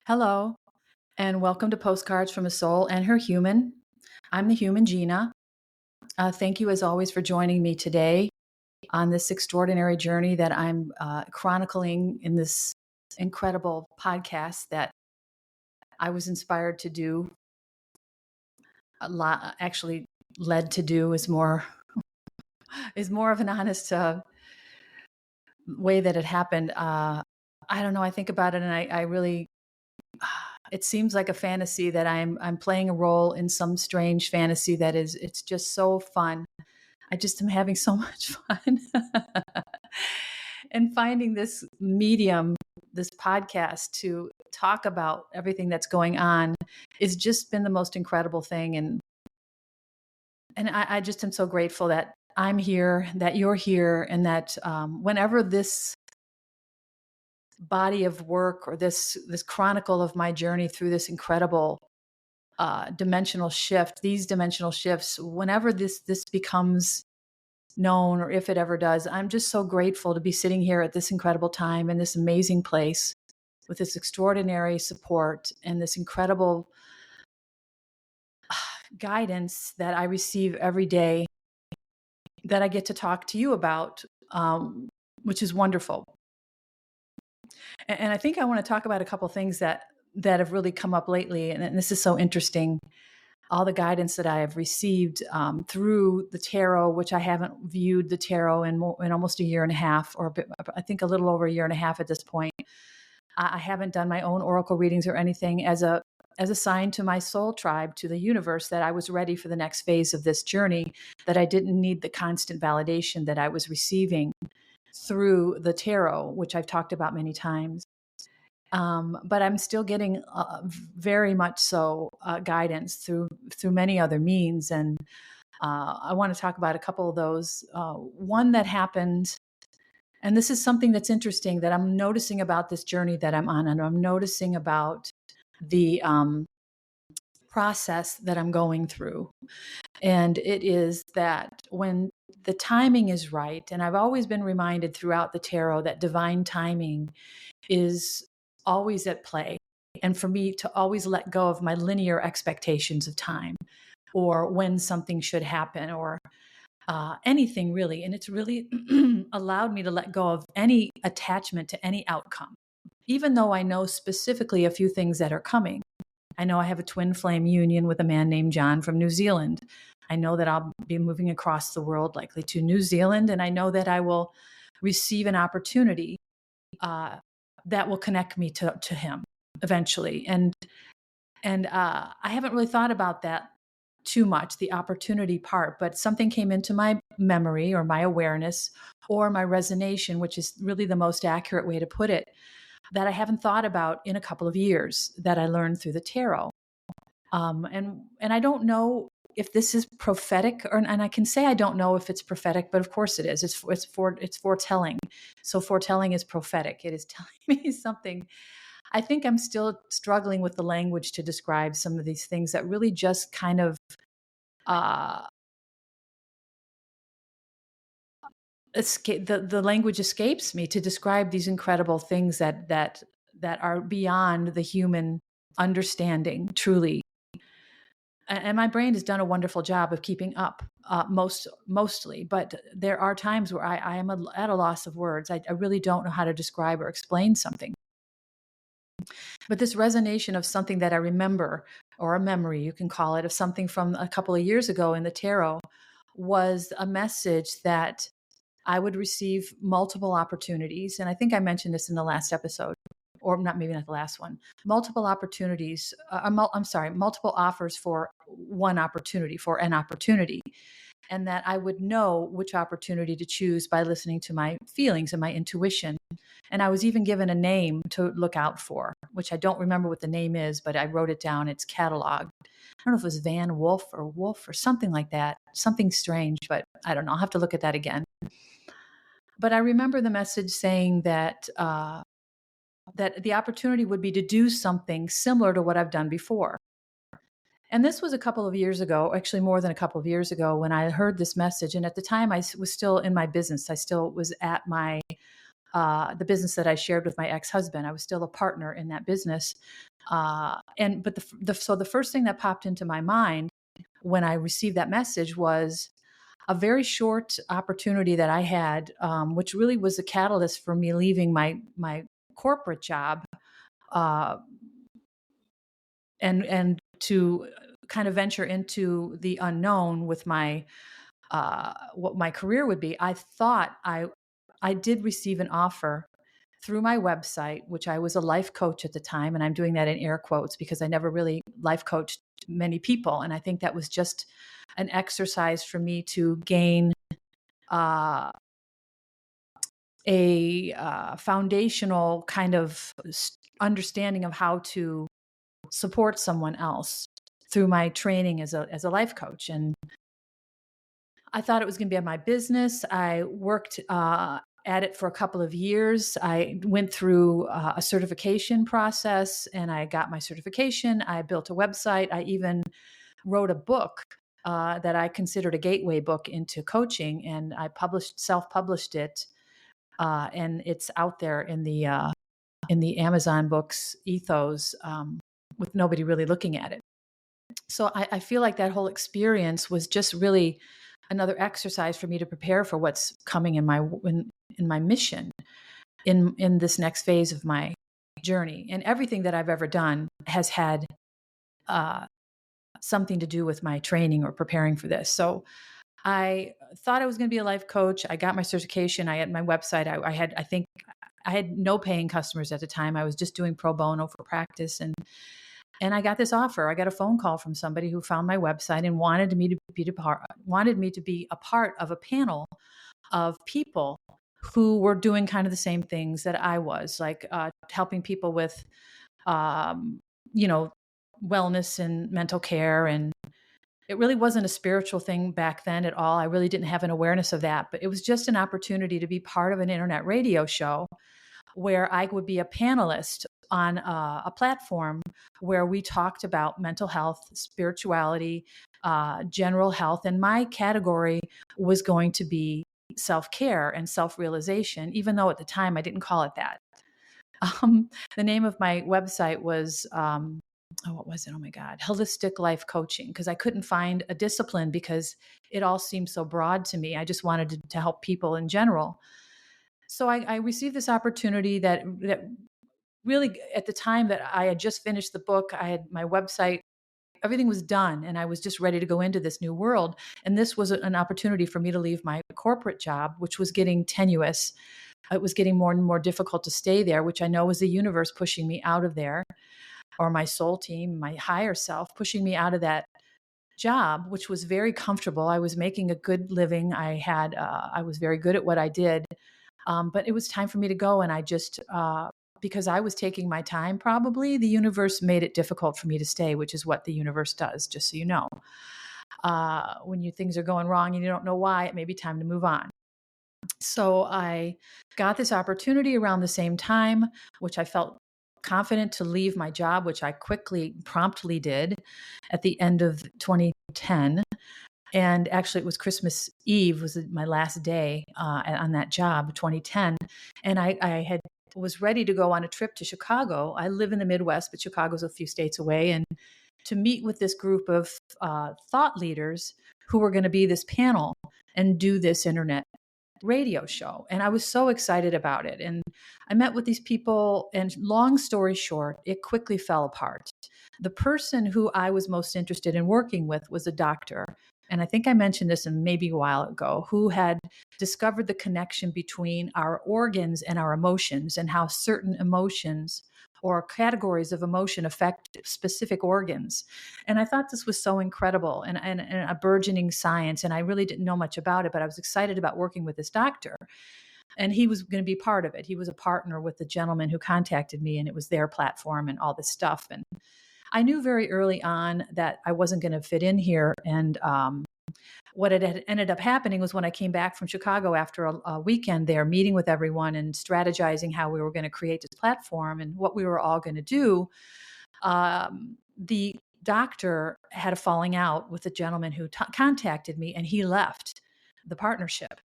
Hello, and welcome to Postcards from a Soul and Her Human. I'm the human Gina. Thank you, as always, for joining me today on this extraordinary journey that I'm chronicling in this incredible podcast that I was inspired to do. A lot, actually, led to do is more of an honest way that it happened. I don't know. I think about it, and I really it seems like a fantasy that I'm playing a role in some strange fantasy that is it's just so fun. I just am having so much fun. And finding this medium, this podcast to talk about everything that's going on has just been the most incredible thing. And I just am so grateful that I'm here, that you're here, and that whenever this body of work or this chronicle of my journey through this incredible dimensional shift, these dimensional shifts, whenever this becomes known, or if it ever does, I'm just so grateful to be sitting here at this incredible time in this amazing place with this extraordinary support and this incredible guidance that I receive every day that I get to talk to you about, which is wonderful. And I think I want to talk about a couple things that have really come up lately, and this is so interesting. All the guidance that I have received through the tarot, which I haven't viewed the tarot in almost a year and a half, or I think a little over a year and a half at this point. I haven't done my own oracle readings or anything as a sign to my soul tribe, to the universe, that I was ready for the next phase of this journey, that I didn't need the constant validation that I was receiving through the tarot, which I've talked about many times. But I'm still getting very much so guidance through many other means, and I want to talk about a couple of those. One that happened, and this is something that's interesting that I'm noticing about this journey that I'm on, and I'm noticing about the process that I'm going through. And it is that when the timing is right, and I've always been reminded throughout the tarot that divine timing is always at play. And for me to always let go of my linear expectations of time, or when something should happen, or anything really. And it's really allowed me to let go of any attachment to any outcome, even though I know specifically a few things that are coming. I know I have a twin flame union with a man named John from New Zealand. I know that I'll be moving across the world, likely to New Zealand, and I know that I will receive an opportunity that will connect me to him eventually. And I haven't really thought about that too much, the opportunity part, but something came into my memory, or my awareness, or my resonation, which is really the most accurate way to put it, that I haven't thought about in a couple of years, that I learned through the tarot. And I don't know if this is prophetic, and I can say I don't know if it's prophetic, but of course it is. It's foretelling. So foretelling is prophetic. It is telling me something. I think I'm still struggling with the language to describe some of these things that really just kind of escape. The language escapes me to describe these incredible things that are beyond the human understanding, truly. And my brain has done a wonderful job of keeping up mostly, but there are times where I am at a loss of words. I really don't know how to describe or explain something. But this resonation of something that I remember, or a memory, you can call it, of something from a couple of years ago in the tarot, was a message that I would receive multiple opportunities. And I think I mentioned this in the last episode, or maybe not the last one. Multiple opportunities, multiple offers for one opportunity, for an opportunity. And that I would know which opportunity to choose by listening to my feelings and my intuition. And I was even given a name to look out for, which I don't remember what the name is, but I wrote it down. It's cataloged. I don't know if it was Van Wolf or something like that, something strange, but I don't know. I'll have to look at that again. But I remember the message saying that that the opportunity would be to do something similar to what I've done before. And this was a couple of years ago, actually more than a couple of years ago, when I heard this message. And at the time, I was still in my business. I still was at my the business that I shared with my ex-husband. I was still a partner in that business. But the first thing that popped into my mind when I received that message was a very short opportunity that I had, which really was a catalyst for me leaving my corporate job, uh, and to kind of venture into the unknown with my what my career would be. I thought I did receive an offer through my website, which I was a life coach at the time, and I'm doing that in air quotes because I never really life coached many people, and I think that was just an exercise for me to gain uh, a foundational kind of understanding of how to support someone else through my training as a life coach. And I thought it was going to be my business. I worked at it for a couple of years. I went through a certification process and I got my certification. I built a website. I even wrote a book that I considered a gateway book into coaching, and I self-published it, and it's out there in the Amazon books ethos, with nobody really looking at it. So I feel like that whole experience was just really another exercise for me to prepare for what's coming in my mission in this next phase of my journey. And everything that I've ever done has had uh, something to do with my training or preparing for this. So I thought I was going to be a life coach. I got my certification. I had my website. I think I had no paying customers at the time. I was just doing pro bono for practice, and I got this offer. I got a phone call from somebody who found my website and wanted me to be a part of a panel of people who were doing kind of the same things that I was, like helping people with, um, you know, wellness and mental care. And it really wasn't a spiritual thing back then at all. I really didn't have an awareness of that, but it was just an opportunity to be part of an internet radio show where I would be a panelist on a platform where we talked about mental health, spirituality, general health. And my category was going to be self-care and self-realization, even though at the time I didn't call it that. The name of my website was, what was it? Oh my God, Holistic Life Coaching, because I couldn't find a discipline because it all seemed so broad to me. I just wanted to help people in general. So I received this opportunity that really, at the time that I had just finished the book, I had my website, everything was done, and I was just ready to go into this new world. And this was an opportunity for me to leave my corporate job, which was getting tenuous. It was getting more and more difficult to stay there, which I know was the universe pushing me out of there, or my soul team, my higher self pushing me out of that job, which was very comfortable. I was making a good living. I was very good at what I did. But it was time for me to go. And I just, because I was taking my time, probably the universe made it difficult for me to stay, which is what the universe does, just so you know. When things are going wrong and you don't know why, it may be time to move on. So I got this opportunity around the same time, which I felt confident to leave my job, which I promptly did at the end of 2010. And actually, it was Christmas Eve was my last day on that job, 2010. And I was ready to go on a trip to Chicago. I live in the Midwest, but Chicago's a few states away, and to meet with this group of thought leaders who were going to be this panel and do this internet radio show. And I was so excited about it. And I met with these people, and long story short, it quickly fell apart. The person who I was most interested in working with was a doctor. And I think I mentioned this maybe a while ago, who had discovered the connection between our organs and our emotions, and how certain emotions or categories of emotion affect specific organs. And I thought this was so incredible and a burgeoning science. And I really didn't know much about it, but I was excited about working with this doctor. And he was going to be part of it. He was a partner with the gentleman who contacted me, and it was their platform and all this stuff. And I knew very early on that I wasn't going to fit in here. And what had ended up happening was when I came back from Chicago after a weekend there, meeting with everyone and strategizing how we were going to create this platform and what we were all going to do, the doctor had a falling out with the gentleman who contacted me, and he left the partnership.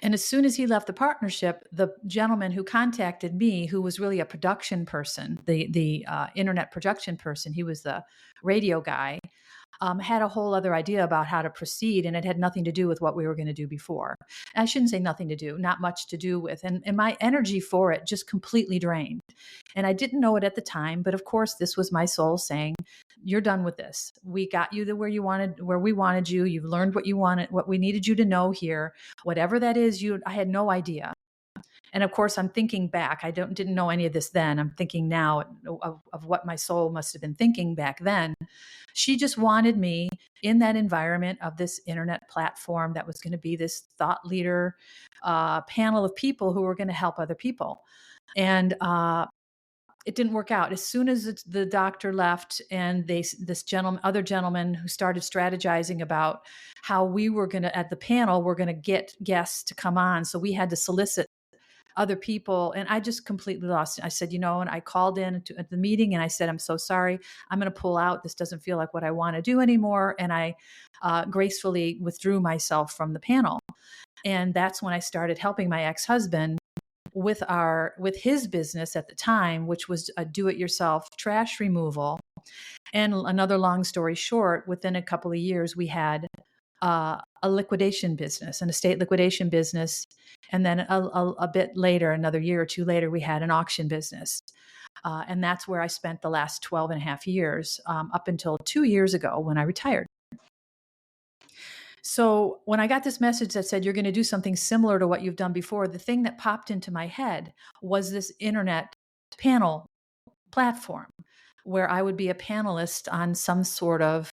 And as soon as he left the partnership, the gentleman who contacted me, who was really a production person, the internet production person, he was the radio guy, had a whole other idea about how to proceed, and it had nothing to do with what we were going to do before. And I shouldn't say nothing to do, not much to do with. And my energy for it just completely drained. And I didn't know it at the time, but of course, this was my soul saying, "You're done with this. We got you to where we wanted you. You've learned what you wanted, what we needed you to know here. Whatever that is, I had no idea." And of course, I'm thinking back. I didn't know any of this then. I'm thinking now of what my soul must have been thinking back then. She just wanted me in that environment of this internet platform that was going to be this thought leader panel of people who were going to help other people. And it didn't work out. As soon as the doctor left, and other gentleman who started strategizing about how we were going to, at the panel, we're going to get guests to come on. So we had to solicit other people, and I just completely lost it. I said, and I called in at the meeting and I said, "I'm so sorry. I'm going to pull out. This doesn't feel like what I want to do anymore." And I gracefully withdrew myself from the panel. And that's when I started helping my ex-husband with his business at the time, which was a do-it-yourself trash removal. And another long story short, within a couple of years, we had a liquidation business, an estate liquidation business. And then a bit later, another year or two later, we had an auction business. And that's where I spent the last 12 and a half years, up until 2 years ago when I retired. So when I got this message that said, "You're going to do something similar to what you've done before," the thing that popped into my head was this internet panel platform where I would be a panelist on some sort of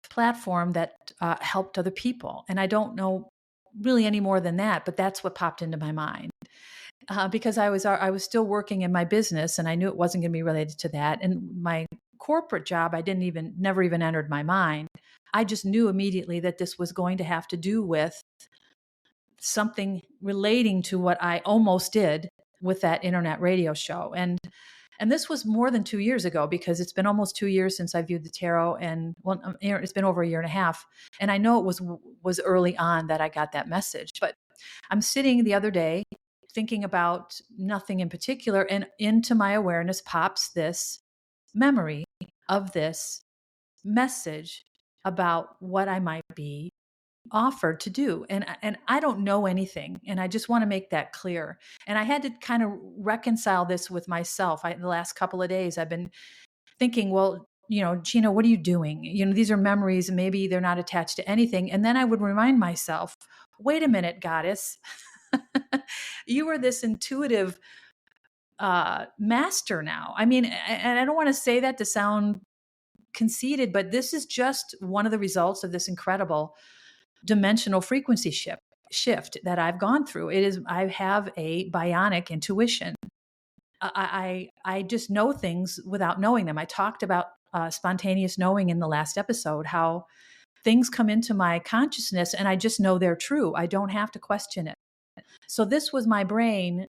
platform that helped other people. And I don't know really any more than that, but that's what popped into my mind. Because I was still working in my business, and I knew it wasn't going to be related to that. And my corporate job, never even entered my mind. I just knew immediately that this was going to have to do with something relating to what I almost did with that internet radio show. And this was more than 2 years ago, because it's been almost 2 years since I viewed the tarot, and it's been over a year and a half. And I know it was early on that I got that message. But I'm sitting the other day thinking about nothing in particular, and into my awareness pops this memory of this message about what I might be offered to do. And I don't know anything, and I just want to make that clear. And I had to kind of reconcile this with myself. The last couple of days I've been thinking, well, Gina, what are you doing? These are memories, and maybe they're not attached to anything. And then I would remind myself, wait a minute, goddess. You are this intuitive master now. I mean, and I don't want to say that to sound conceited, but this is just one of the results of this incredible dimensional frequency shift that I've gone through. I have a bionic intuition. I just know things without knowing them. I talked about spontaneous knowing in the last episode, how things come into my consciousness and I just know they're true. I don't have to question it. So this was my brain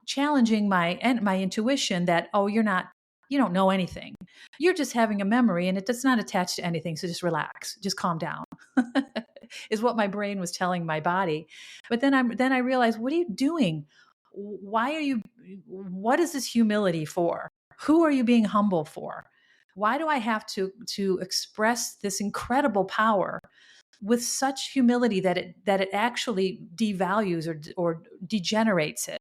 challenging my intuition that, oh, you don't know anything. You're just having a memory and it's not attached to anything. So just relax, just calm down, is what my brain was telling my body. But then I realized, what are you doing? What is this humility for? Who are you being humble for? Why do I have to express this incredible power with such humility that it actually devalues or degenerates it?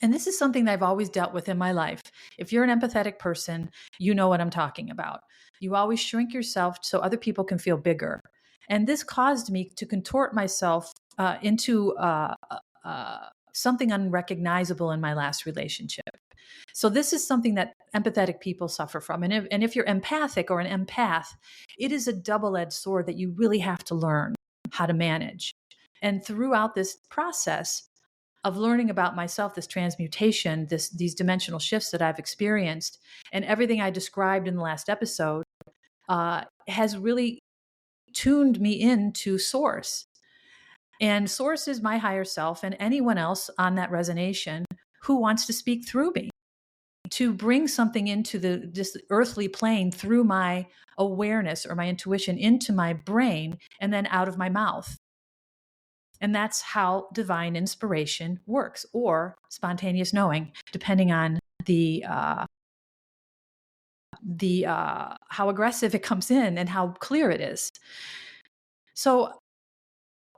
And this is something that I've always dealt with in my life. If you're an empathetic person, you know what I'm talking about. You always shrink yourself so other people can feel bigger. And this caused me to contort myself into something unrecognizable in my last relationship. So this is something that empathetic people suffer from. And if you're empathic or an empath, it is a double-edged sword that you really have to learn how to manage. And throughout this process of learning about myself, this transmutation, these dimensional shifts that I've experienced, and everything I described in the last episode has really tuned me into Source. And Source is my higher self and anyone else on that resonation who wants to speak through me, to bring something into this earthly plane through my awareness or my intuition into my brain and then out of my mouth. And that's how divine inspiration works, or spontaneous knowing, depending on the how aggressive it comes in and how clear it is. So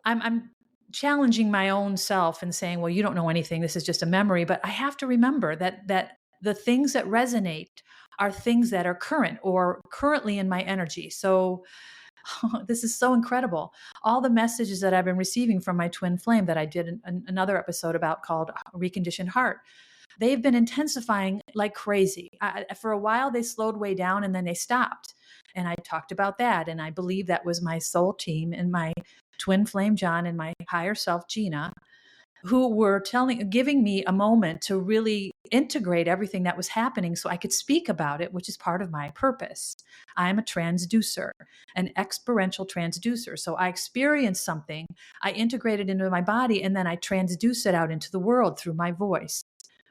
I'm challenging my own self and saying, well, you don't know anything. This is just a memory. But I have to remember that the things that resonate are things that are current or currently in my energy. So this is so incredible. All the messages that I've been receiving from my twin flame that I did another episode about called Reconditioned Heart, they've been intensifying like crazy. For a while, they slowed way down and then they stopped. And I talked about that. And I believe that was my soul team and my twin flame, John, and my higher self, Gina, who were giving me a moment to really integrate everything that was happening so I could speak about it, which is part of my purpose. I'm a transducer, an experiential transducer. So I experience something, I integrate it into my body, and then I transduce it out into the world through my voice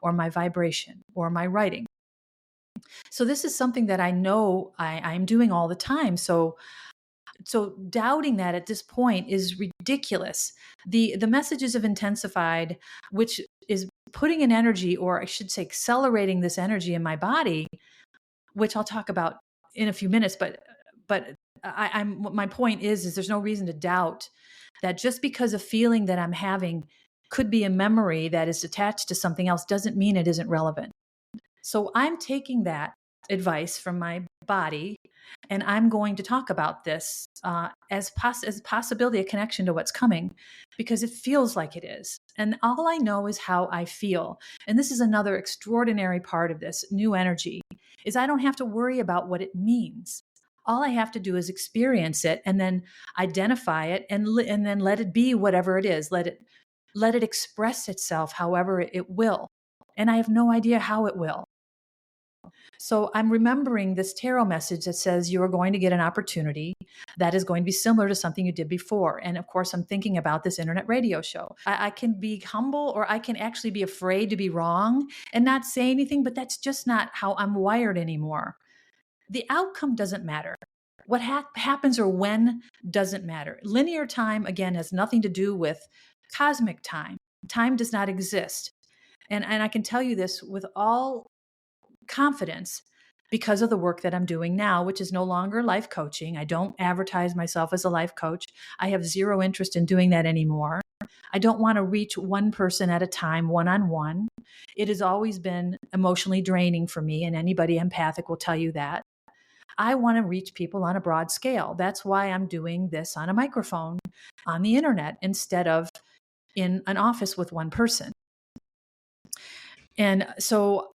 or my vibration or my writing. So this is something that I know I'm doing all the time. So doubting that at this point is ridiculous. The messages have intensified, which is putting an energy, or I should say accelerating this energy in my body, which I'll talk about in a few minutes. But my point is there's no reason to doubt that just because a feeling that I'm having could be a memory that is attached to something else doesn't mean it isn't relevant. So I'm taking that advice from my body, and I'm going to talk about this as a possibility, a connection to what's coming, because it feels like it is. And all I know is how I feel. And this is another extraordinary part of this new energy, is I don't have to worry about what it means. All I have to do is experience it and then identify it and then let it be whatever it is. Let it express itself however it will. And I have no idea how it will. So I'm remembering this tarot message that says you are going to get an opportunity that is going to be similar to something you did before. And of course, I'm thinking about this internet radio show. I can be humble, or I can actually be afraid to be wrong and not say anything, but that's just not how I'm wired anymore. The outcome doesn't matter. What happens or when doesn't matter. Linear time, again, has nothing to do with cosmic time. Time does not exist. And I can tell you this with all confidence because of the work that I'm doing now, which is no longer life coaching. I don't advertise myself as a life coach. I have zero interest in doing that anymore. I don't want to reach one person at a time, one-on-one. It has always been emotionally draining for me, and anybody empathic will tell you that. I want to reach people on a broad scale. That's why I'm doing this on a microphone on the internet instead of in an office with one person. And so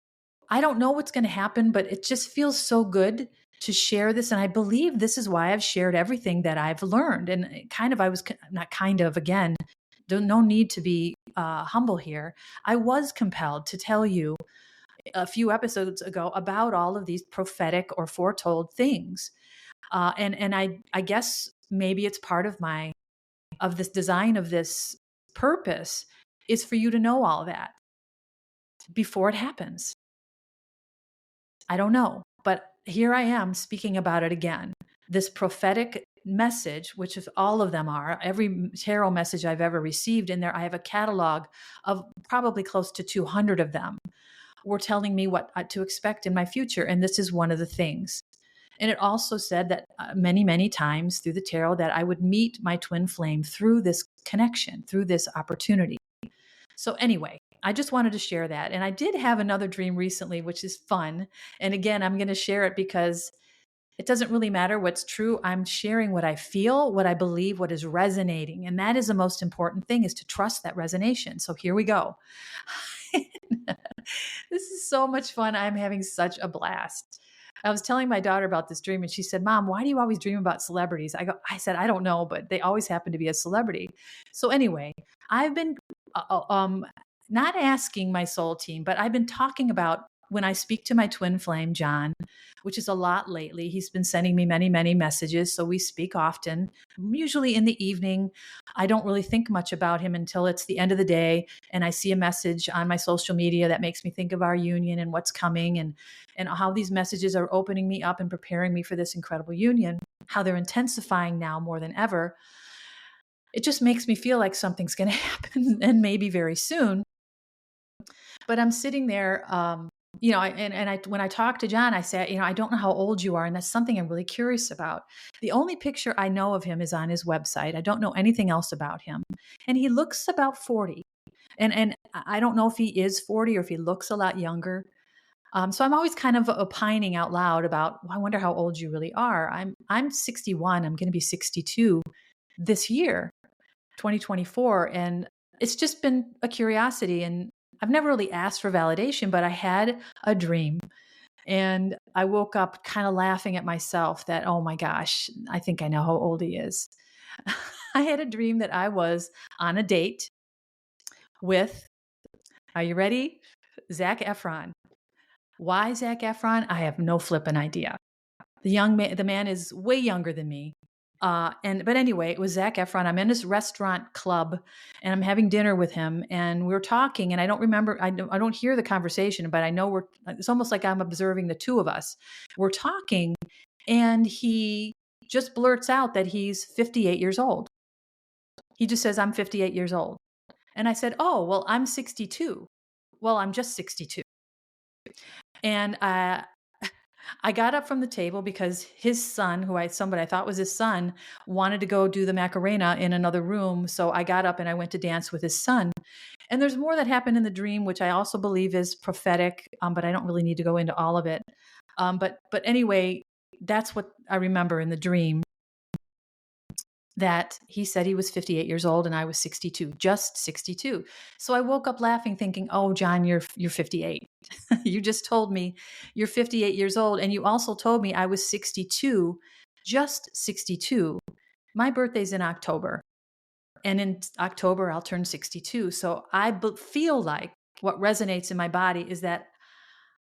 I don't know what's going to happen, but it just feels so good to share this. And I believe this is why I've shared everything that I've learned. And again, no need to be humble here. I was compelled to tell you a few episodes ago about all of these prophetic or foretold things. And I guess maybe it's part of this design, of this purpose, is for you to know all that before it happens. I don't know, but here I am speaking about it again. This prophetic message, which is all of them are, every tarot message I've ever received in there, I have a catalog of probably close to 200 of them, were telling me what to expect in my future. And this is one of the things. And it also said that many, many times through the tarot that I would meet my twin flame through this connection, through this opportunity. So anyway, I just wanted to share that. And I did have another dream recently, which is fun. And again, I'm going to share it because it doesn't really matter what's true. I'm sharing what I feel, what I believe, what is resonating. And that is the most important thing, is to trust that resonation. So here we go. This is so much fun. I'm having such a blast. I was telling my daughter about this dream and she said, "Mom, why do you always dream about celebrities?" I said, "I don't know, but they always happen to be a celebrity." So anyway, I've been not asking my soul team, but I've been talking about when I speak to my twin flame, John, which is a lot lately. He's been sending me many, many messages. So we speak often, usually in the evening. I don't really think much about him until it's the end of the day. And I see a message on my social media that makes me think of our union and what's coming, and how these messages are opening me up and preparing me for this incredible union, how they're intensifying now more than ever. it just makes me feel like something's going to happen, and maybe very soon. But I'm sitting there, when I talk to John, I say, I don't know how old you are. And that's something I'm really curious about. The only picture I know of him is on his website. I don't know anything else about him. And he looks about 40. And I don't know if he is 40 or if he looks a lot younger. So I'm always kind of opining out loud about, well, I wonder how old you really are. I'm 61. I'm going to be 62 this year, 2024. And it's just been a curiosity. And I've never really asked for validation, but I had a dream. And I woke up kind of laughing at myself that, oh my gosh, I think I know how old he is. I had a dream that I was on a date with, are you ready? Zac Efron. Why Zac Efron? I have no flippin' idea. The man is way younger than me. But anyway, it was Zac Efron. I'm in this restaurant club and I'm having dinner with him and we're talking and I don't remember, I don't hear the conversation, but I know it's almost like I'm observing the two of us. We're talking and he just blurts out that he's 58 years old. He just says, I'm 58 years old. And I said, oh, well, I'm 62. Well, I'm just 62. And I got up from the table because his son, somebody I thought was his son, wanted to go do the Macarena in another room. So I got up and I went to dance with his son. And there's more that happened in the dream, which I also believe is prophetic, but I don't really need to go into all of it. But anyway, that's what I remember in the dream. That he said he was 58 years old and I was 62, just 62. So I woke up laughing thinking, oh, John, you're 58. You just told me you're 58 years old. And you also told me I was 62, just 62. My birthday's in October. And in October, I'll turn 62. So I feel like what resonates in my body is that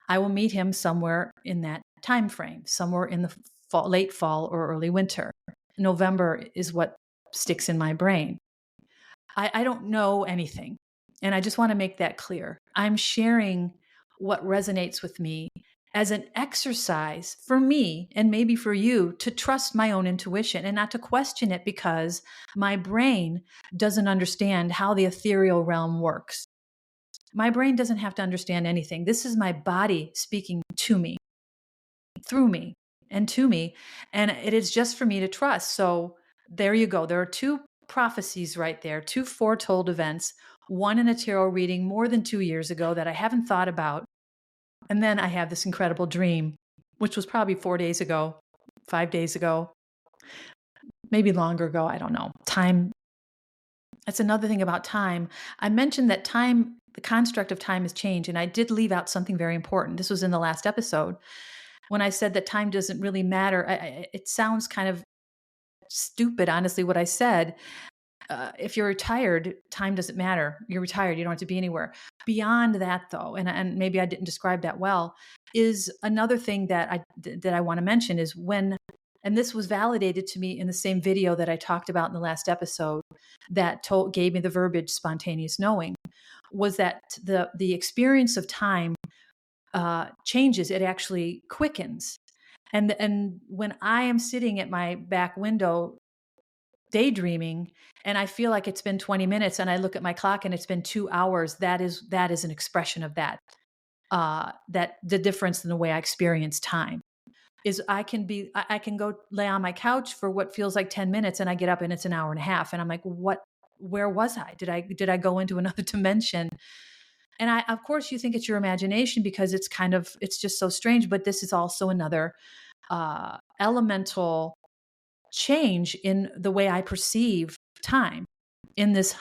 I will meet him somewhere in that time frame, somewhere in the late fall or early winter. November is what sticks in my brain. I don't know anything. And I just want to make that clear. I'm sharing what resonates with me as an exercise for me and maybe for you to trust my own intuition and not to question it because my brain doesn't understand how the ethereal realm works. My brain doesn't have to understand anything. This is my body speaking to me, through me, and to me. And it is just for me to trust. So there you go. There are two prophecies right there, two foretold events, one in a tarot reading more than 2 years ago that I haven't thought about. And then I have this incredible dream, which was probably 4 days ago, 5 days ago, maybe longer ago. I don't know. Time. That's another thing about time. I mentioned that time, the construct of time has changed. And I did leave out something very important. This was in the last episode. When I said that time doesn't really matter, it sounds kind of stupid, honestly, what I said. If you're retired, time doesn't matter. You're retired. You don't have to be anywhere. Beyond that, though, and maybe I didn't describe that well, is another thing that I want to mention is when, and this was validated to me in the same video that I talked about in the last episode that gave me the verbiage spontaneous knowing, was that the experience of time changes. It actually quickens. And when I am sitting at my back window daydreaming and I feel like it's been 20 minutes and I look at my clock and it's been 2 hours, that is an expression of that the difference in the way I experience time is I can go lay on my couch for what feels like 10 minutes and I get up and it's an hour and a half and I'm like, where was I? Did I go into another dimension? And of course you think it's your imagination because it's just so strange, but this is also another elemental change in the way I perceive time in this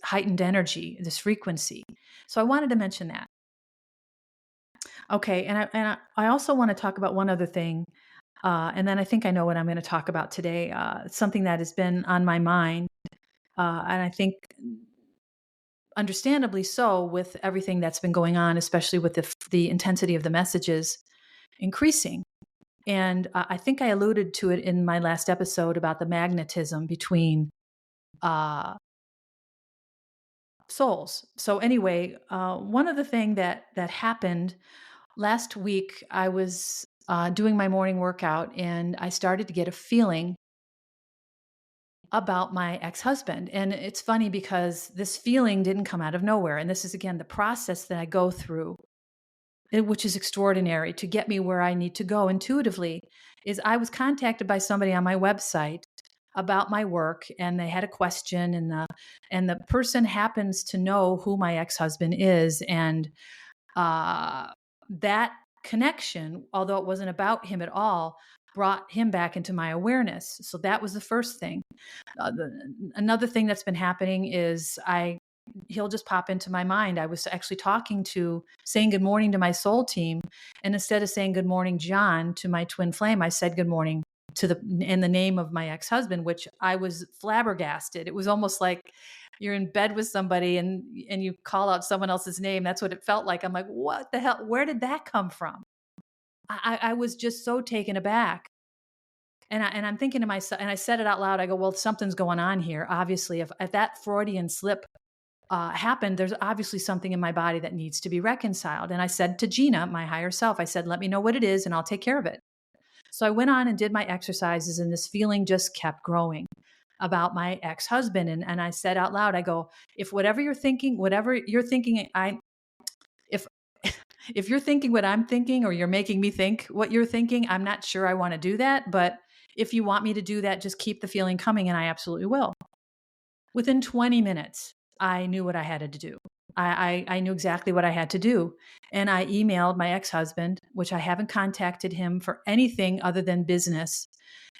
heightened energy, this frequency. So I wanted to mention that. Okay, and I also want to talk about one other thing, and then I think I know what I'm going to talk about today. Something that has been on my mind, and I think understandably so with everything that's been going on, especially with the intensity of the messages increasing. And I think I alluded to it in my last episode about the magnetism between souls. So anyway, one of the things that happened last week, I was doing my morning workout and I started to get a feeling about my ex-husband. And it's funny because this feeling didn't come out of nowhere. And this is, again, the process that I go through, which is extraordinary to get me where I need to go intuitively. Is I was contacted by somebody on my website about my work, and they had a question, and the person happens to know who my ex-husband is. And that connection, although it wasn't about him at all, brought him back into my awareness. So that was the first thing. Another thing that's been happening is he'll just pop into my mind. I was actually saying good morning to my soul team, and instead of saying good morning, John, to my twin flame, I said good morning in the name of my ex-husband, which I was flabbergasted. It was almost like you're in bed with somebody and you call out someone else's name. That's what it felt like. I'm like, what the hell? Where did that come from? I was just so taken aback. And I'm thinking to myself, and I said it out loud. I go, well, something's going on here. Obviously, if that Freudian slip happened, there's obviously something in my body that needs to be reconciled. And I said to Gina, my higher self, I said, let me know what it is and I'll take care of it. So I went on and did my exercises, and this feeling just kept growing about my ex-husband. And I said out loud, I go, if you're thinking, if if you're thinking what I'm thinking, or you're making me think what you're thinking, I'm not sure I want to do that. But if you want me to do that, just keep the feeling coming, and I absolutely will. Within 20 minutes, I knew what I had to do. I knew exactly what I had to do. And I emailed my ex-husband, which I haven't contacted him for anything other than business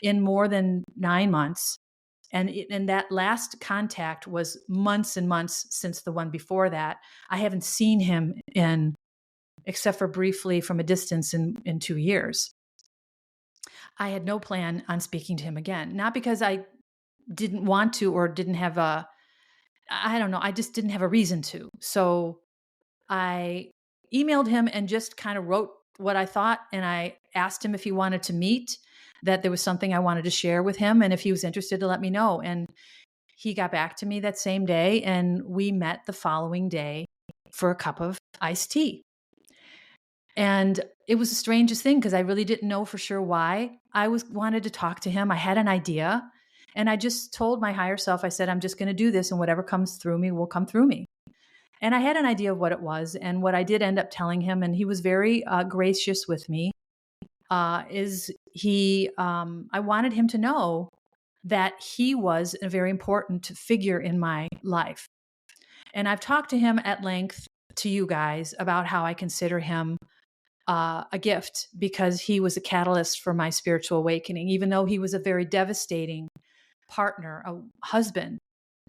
in more than 9 months. And that last contact was months and months since the one before that. I haven't seen him except for briefly from a distance in 2 years. I had no plan on speaking to him again, not because I didn't want to or didn't have I don't know, I just didn't have a reason to. So I emailed him and just kind of wrote what I thought. And I asked him if he wanted to meet, that there was something I wanted to share with him, and if he was interested to let me know. And he got back to me that same day, and we met the following day for a cup of iced tea. And it was the strangest thing, because I really didn't know for sure why I wanted to talk to him. I had an idea, and I just told my higher self, I said, I'm just going to do this, and whatever comes through me will come through me. And I had an idea of what it was. And what I did end up telling him, and he was very gracious with me, I wanted him to know that he was a very important figure in my life. And I've talked to him at length to you guys about how I consider him a gift, because he was a catalyst for my spiritual awakening. Even though he was a very devastating partner, a husband,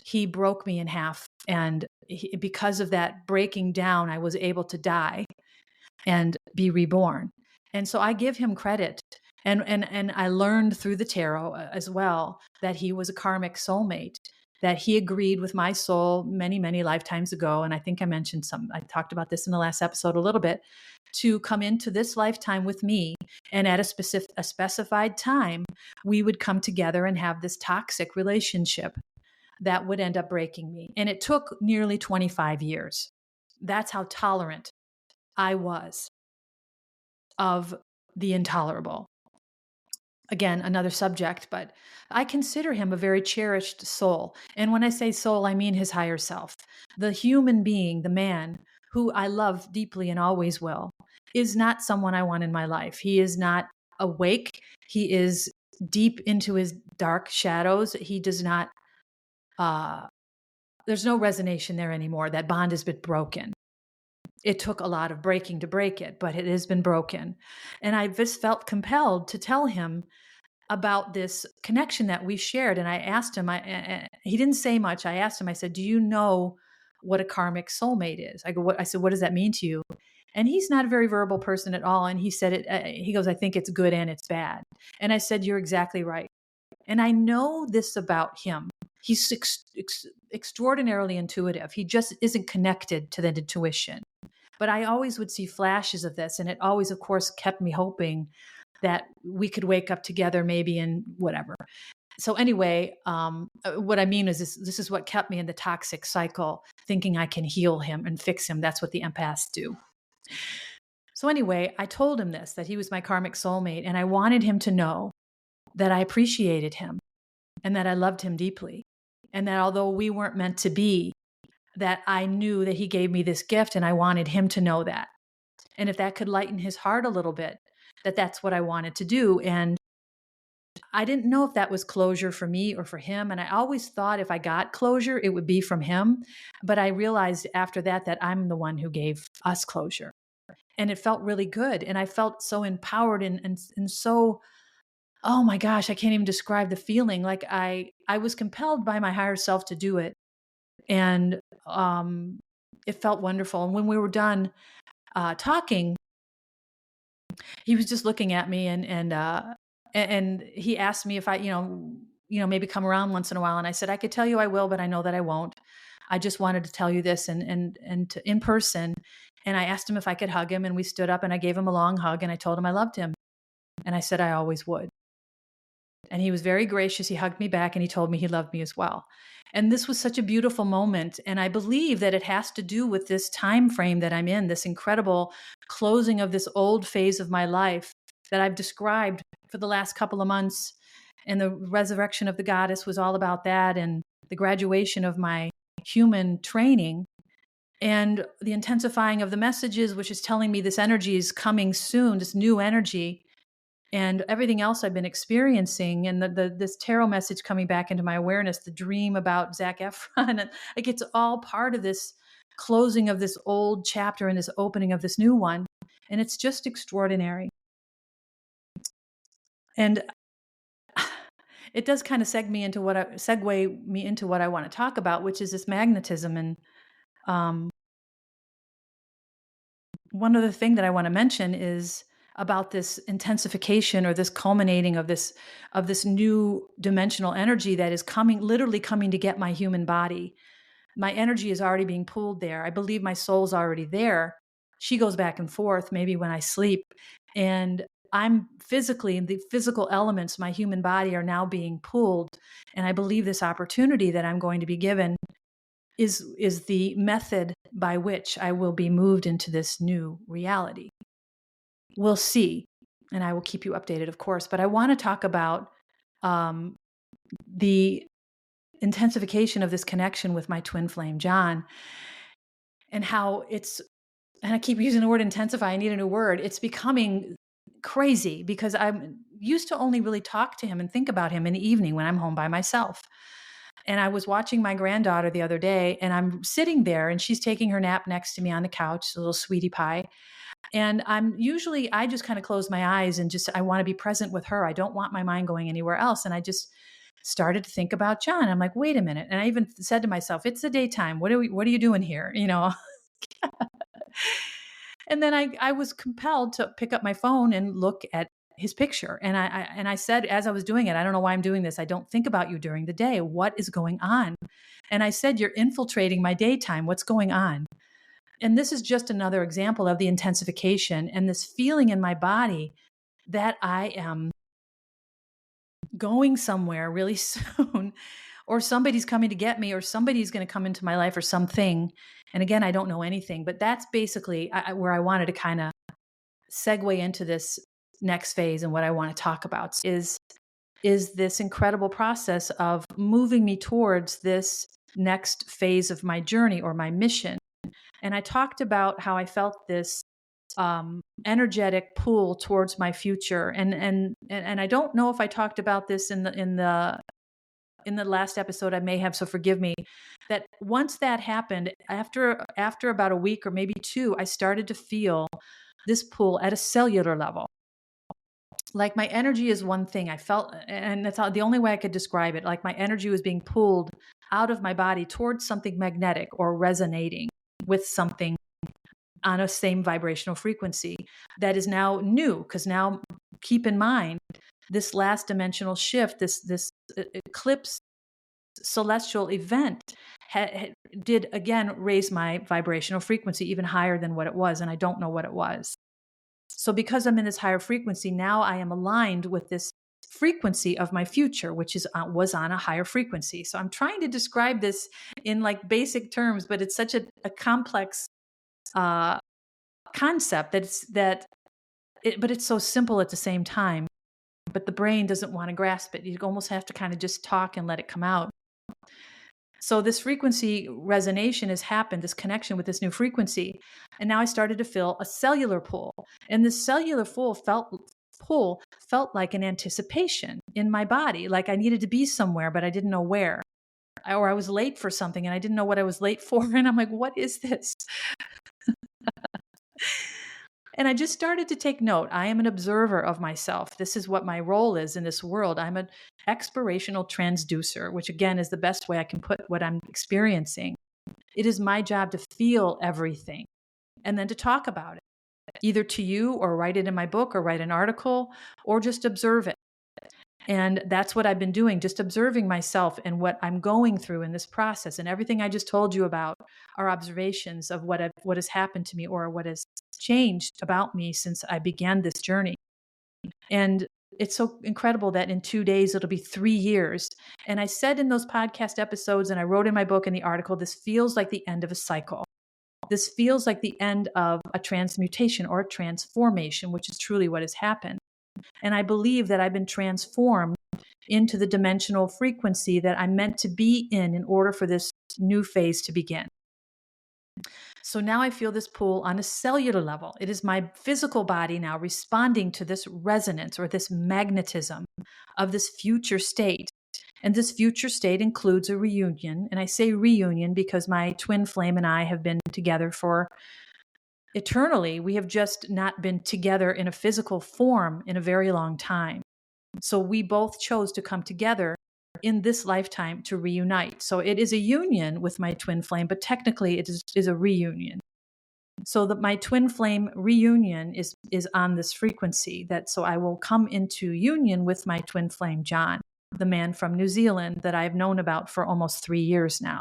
he broke me in half. And because of that breaking down, I was able to die and be reborn. And so I give him credit. And I learned through the tarot as well that he was a karmic soulmate, that he agreed with my soul many, many lifetimes ago. And I think I talked about this in the last episode a little bit, to come into this lifetime with me. And at a specified time, we would come together and have this toxic relationship that would end up breaking me. And it took nearly 25 years. That's how tolerant I was of the intolerable. Again, another subject, but I consider him a very cherished soul. And when I say soul, I mean his higher self. The human being, the man who I love deeply and always will, is not someone I want in my life. He is not awake. He is deep into his dark shadows. He does not, there's no resonation there anymore. That bond has been broken. It took a lot of breaking to break it, but it has been broken. And I just felt compelled to tell him about this connection that we shared. And I asked him, he didn't say much. I asked him, I said, do you know what a karmic soulmate is? I said, what does that mean to you? And he's not a very verbal person at all. And he said he goes, I think it's good and it's bad. And I said, you're exactly right. And I know this about him. He's extraordinarily intuitive. He just isn't connected to that intuition. But I always would see flashes of this. And it always, of course, kept me hoping that we could wake up together maybe in whatever. So anyway, what I mean is this is what kept me in the toxic cycle, thinking I can heal him and fix him. That's what the empaths do. So anyway, I told him this, that he was my karmic soulmate. And I wanted him to know that I appreciated him and that I loved him deeply. And that although we weren't meant to be, that I knew that he gave me this gift and I wanted him to know that. And if that could lighten his heart a little bit, that that's what I wanted to do. And I didn't know if that was closure for me or for him. And I always thought if I got closure, it would be from him. But I realized after that, that I'm the one who gave us closure. And it felt really good. And I felt so empowered and so, oh my gosh, I can't even describe the feeling. Like I was compelled by my higher self to do it. And it felt wonderful. And when we were done talking, he was just looking at me and he asked me if I, maybe come around once in a while. And I said, I could tell you I will, but I know that I won't. I just wanted to tell you this in person. And I asked him if I could hug him, and we stood up and I gave him a long hug and I told him I loved him. And I said I always would. And he was very gracious. He hugged me back and he told me he loved me as well. And this was such a beautiful moment. And I believe that it has to do with this time frame that I'm in, this incredible closing of this old phase of my life that I've described for the last couple of months. And the resurrection of the goddess was all about that. And the graduation of my human training and the intensifying of the messages, which is telling me this energy is coming soon, this new energy. And everything else I've been experiencing, and this tarot message coming back into my awareness, the dream about Zac Efron, like it's all part of this closing of this old chapter and this opening of this new one. And it's just extraordinary. And it does kind of segue me into what I want to talk about, which is this magnetism. And one other thing that I want to mention is about this intensification or this culminating of this new dimensional energy that is literally coming to get my human body. My energy is already being pulled there. I believe my soul's already there. She goes back and forth, maybe when I sleep. And I'm the physical elements, my human body are now being pulled. And I believe this opportunity that I'm going to be given is the method by which I will be moved into this new reality. We'll see. And I will keep you updated, of course. But I want to talk about the intensification of this connection with my twin flame, John, and how and I keep using the word intensify. I need a new word. It's becoming crazy because I'm used to only really talk to him and think about him in the evening when I'm home by myself. And I was watching my granddaughter the other day, and I'm sitting there and she's taking her nap next to me on the couch, a little sweetie pie. And I just kind of close my eyes and I want to be present with her. I don't want my mind going anywhere else. And I just started to think about John. I'm like, wait a minute. And I even said to myself, it's the daytime. What are you doing here? And then I was compelled to pick up my phone and look at his picture. And I said, as I was doing it, I don't know why I'm doing this. I don't think about you during the day. What is going on? And I said, you're infiltrating my daytime. What's going on? And this is just another example of the intensification and this feeling in my body that I am going somewhere really soon, or somebody's coming to get me, or somebody's going to come into my life or something. And again, I don't know anything, but that's basically where I wanted to kind of segue into this next phase. And what I want to talk about is this incredible process of moving me towards this next phase of my journey or my mission. And I talked about how I felt this energetic pull towards my future, and I don't know if I talked about this in the last episode. I may have, so forgive me. That once that happened, after about a week or maybe two, I started to feel this pull at a cellular level. Like my energy is one thing. I felt, and that's the only way I could describe it. Like my energy was being pulled out of my body towards something magnetic or resonating with something on a same vibrational frequency that is now new. Because now, keep in mind, this last dimensional shift, this eclipse celestial event did again raise my vibrational frequency even higher than what it was. And I don't know what it was. So because I'm in this higher frequency, now I am aligned with this frequency of my future, which was on a higher frequency. So I'm trying to describe this in like basic terms, but it's such a complex concept but it's so simple at the same time. but the brain doesn't want to grasp it. You almost have to kind of just talk and let it come out. So this frequency resonation has happened, this connection with this new frequency. And now I started to feel a cellular pull. And this cellular pull felt like an anticipation in my body, like I needed to be somewhere, but I didn't know where. Or I was late for something and I didn't know what I was late for. And I'm like, what is this? And I just started to take note. I am an observer of myself. This is what my role is in this world. I'm an explorational transducer, which again is the best way I can put what I'm experiencing. It is my job to feel everything and then to talk about it, either to you or write it in my book or write an article or just observe it. And that's what I've been doing, just observing myself and what I'm going through in this process. And everything I just told you about are observations of what has happened to me or what has changed about me since I began this journey. And it's so incredible that in 2 days, it'll be 3 years. And I said in those podcast episodes, and I wrote in my book in the article, this feels like the end of a cycle. This feels like the end of a transmutation or a transformation, which is truly what has happened. And I believe that I've been transformed into the dimensional frequency that I'm meant to be in order for this new phase to begin. So now I feel this pull on a cellular level. It is my physical body now responding to this resonance or this magnetism of this future state. And this future state includes a reunion. And I say reunion because my twin flame and I have been together for eternally. We have just not been together in a physical form in a very long time. So we both chose to come together in this lifetime to reunite. So it is a union with my twin flame, but technically it is a reunion. So that my twin flame reunion is on this frequency so I will come into union with my twin flame, John, the man from New Zealand that I've known about for almost 3 years now.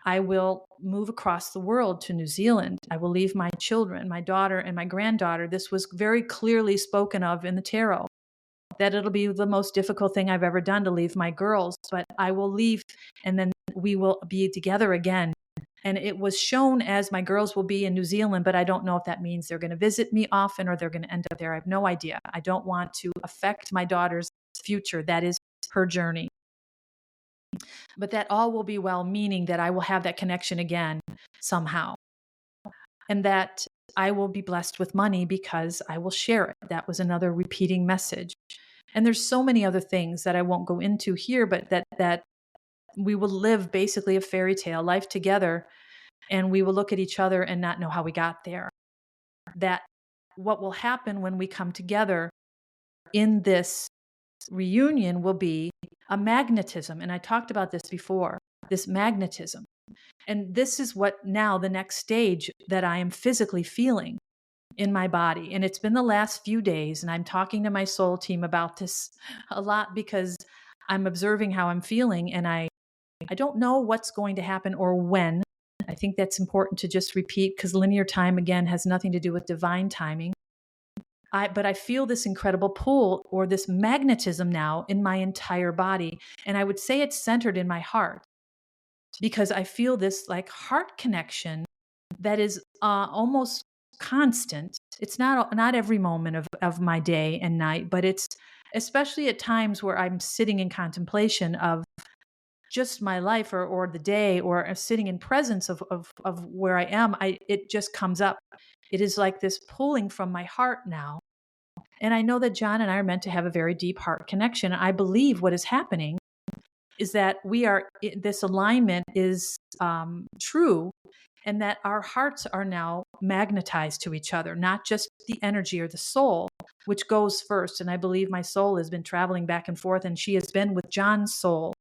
I will move across the world to New Zealand. I will leave my children, my daughter and my granddaughter. This was very clearly spoken of in the tarot, that it'll be the most difficult thing I've ever done to leave my girls, but I will leave and then we will be together again. And it was shown as my girls will be in New Zealand, but I don't know if that means they're going to visit me often or they're going to end up there. I have no idea. I don't want to affect my daughter's future. That is her journey. But that all will be well, meaning that I will have that connection again somehow. And that I will be blessed with money because I will share it. That was another repeating message. And there's so many other things that I won't go into here, but that we will live basically a fairy tale life together, and we will look at each other and not know how we got there. That what will happen when we come together in this reunion will be a magnetism. And I talked about this before, this magnetism. And this is what now the next stage that I am physically feeling in my body. And it's been the last few days, and I'm talking to my soul team about this a lot because I'm observing how I'm feeling, and I don't know what's going to happen or when. I think that's important to just repeat because linear time, again, has nothing to do with divine timing. But I feel this incredible pull or this magnetism now in my entire body. And I would say it's centered in my heart because I feel this like heart connection that is almost constant. It's not every moment of my day and night, but it's especially at times where I'm sitting in contemplation of just my life or the day or sitting in presence of where I am. It just comes up. It is like this pulling from my heart now. And I know that John and I are meant to have a very deep heart connection. I believe what is happening is that this alignment is true, and that our hearts are now magnetized to each other, not just the energy or the soul, which goes first. And I believe my soul has been traveling back and forth, and she has been with John's soul,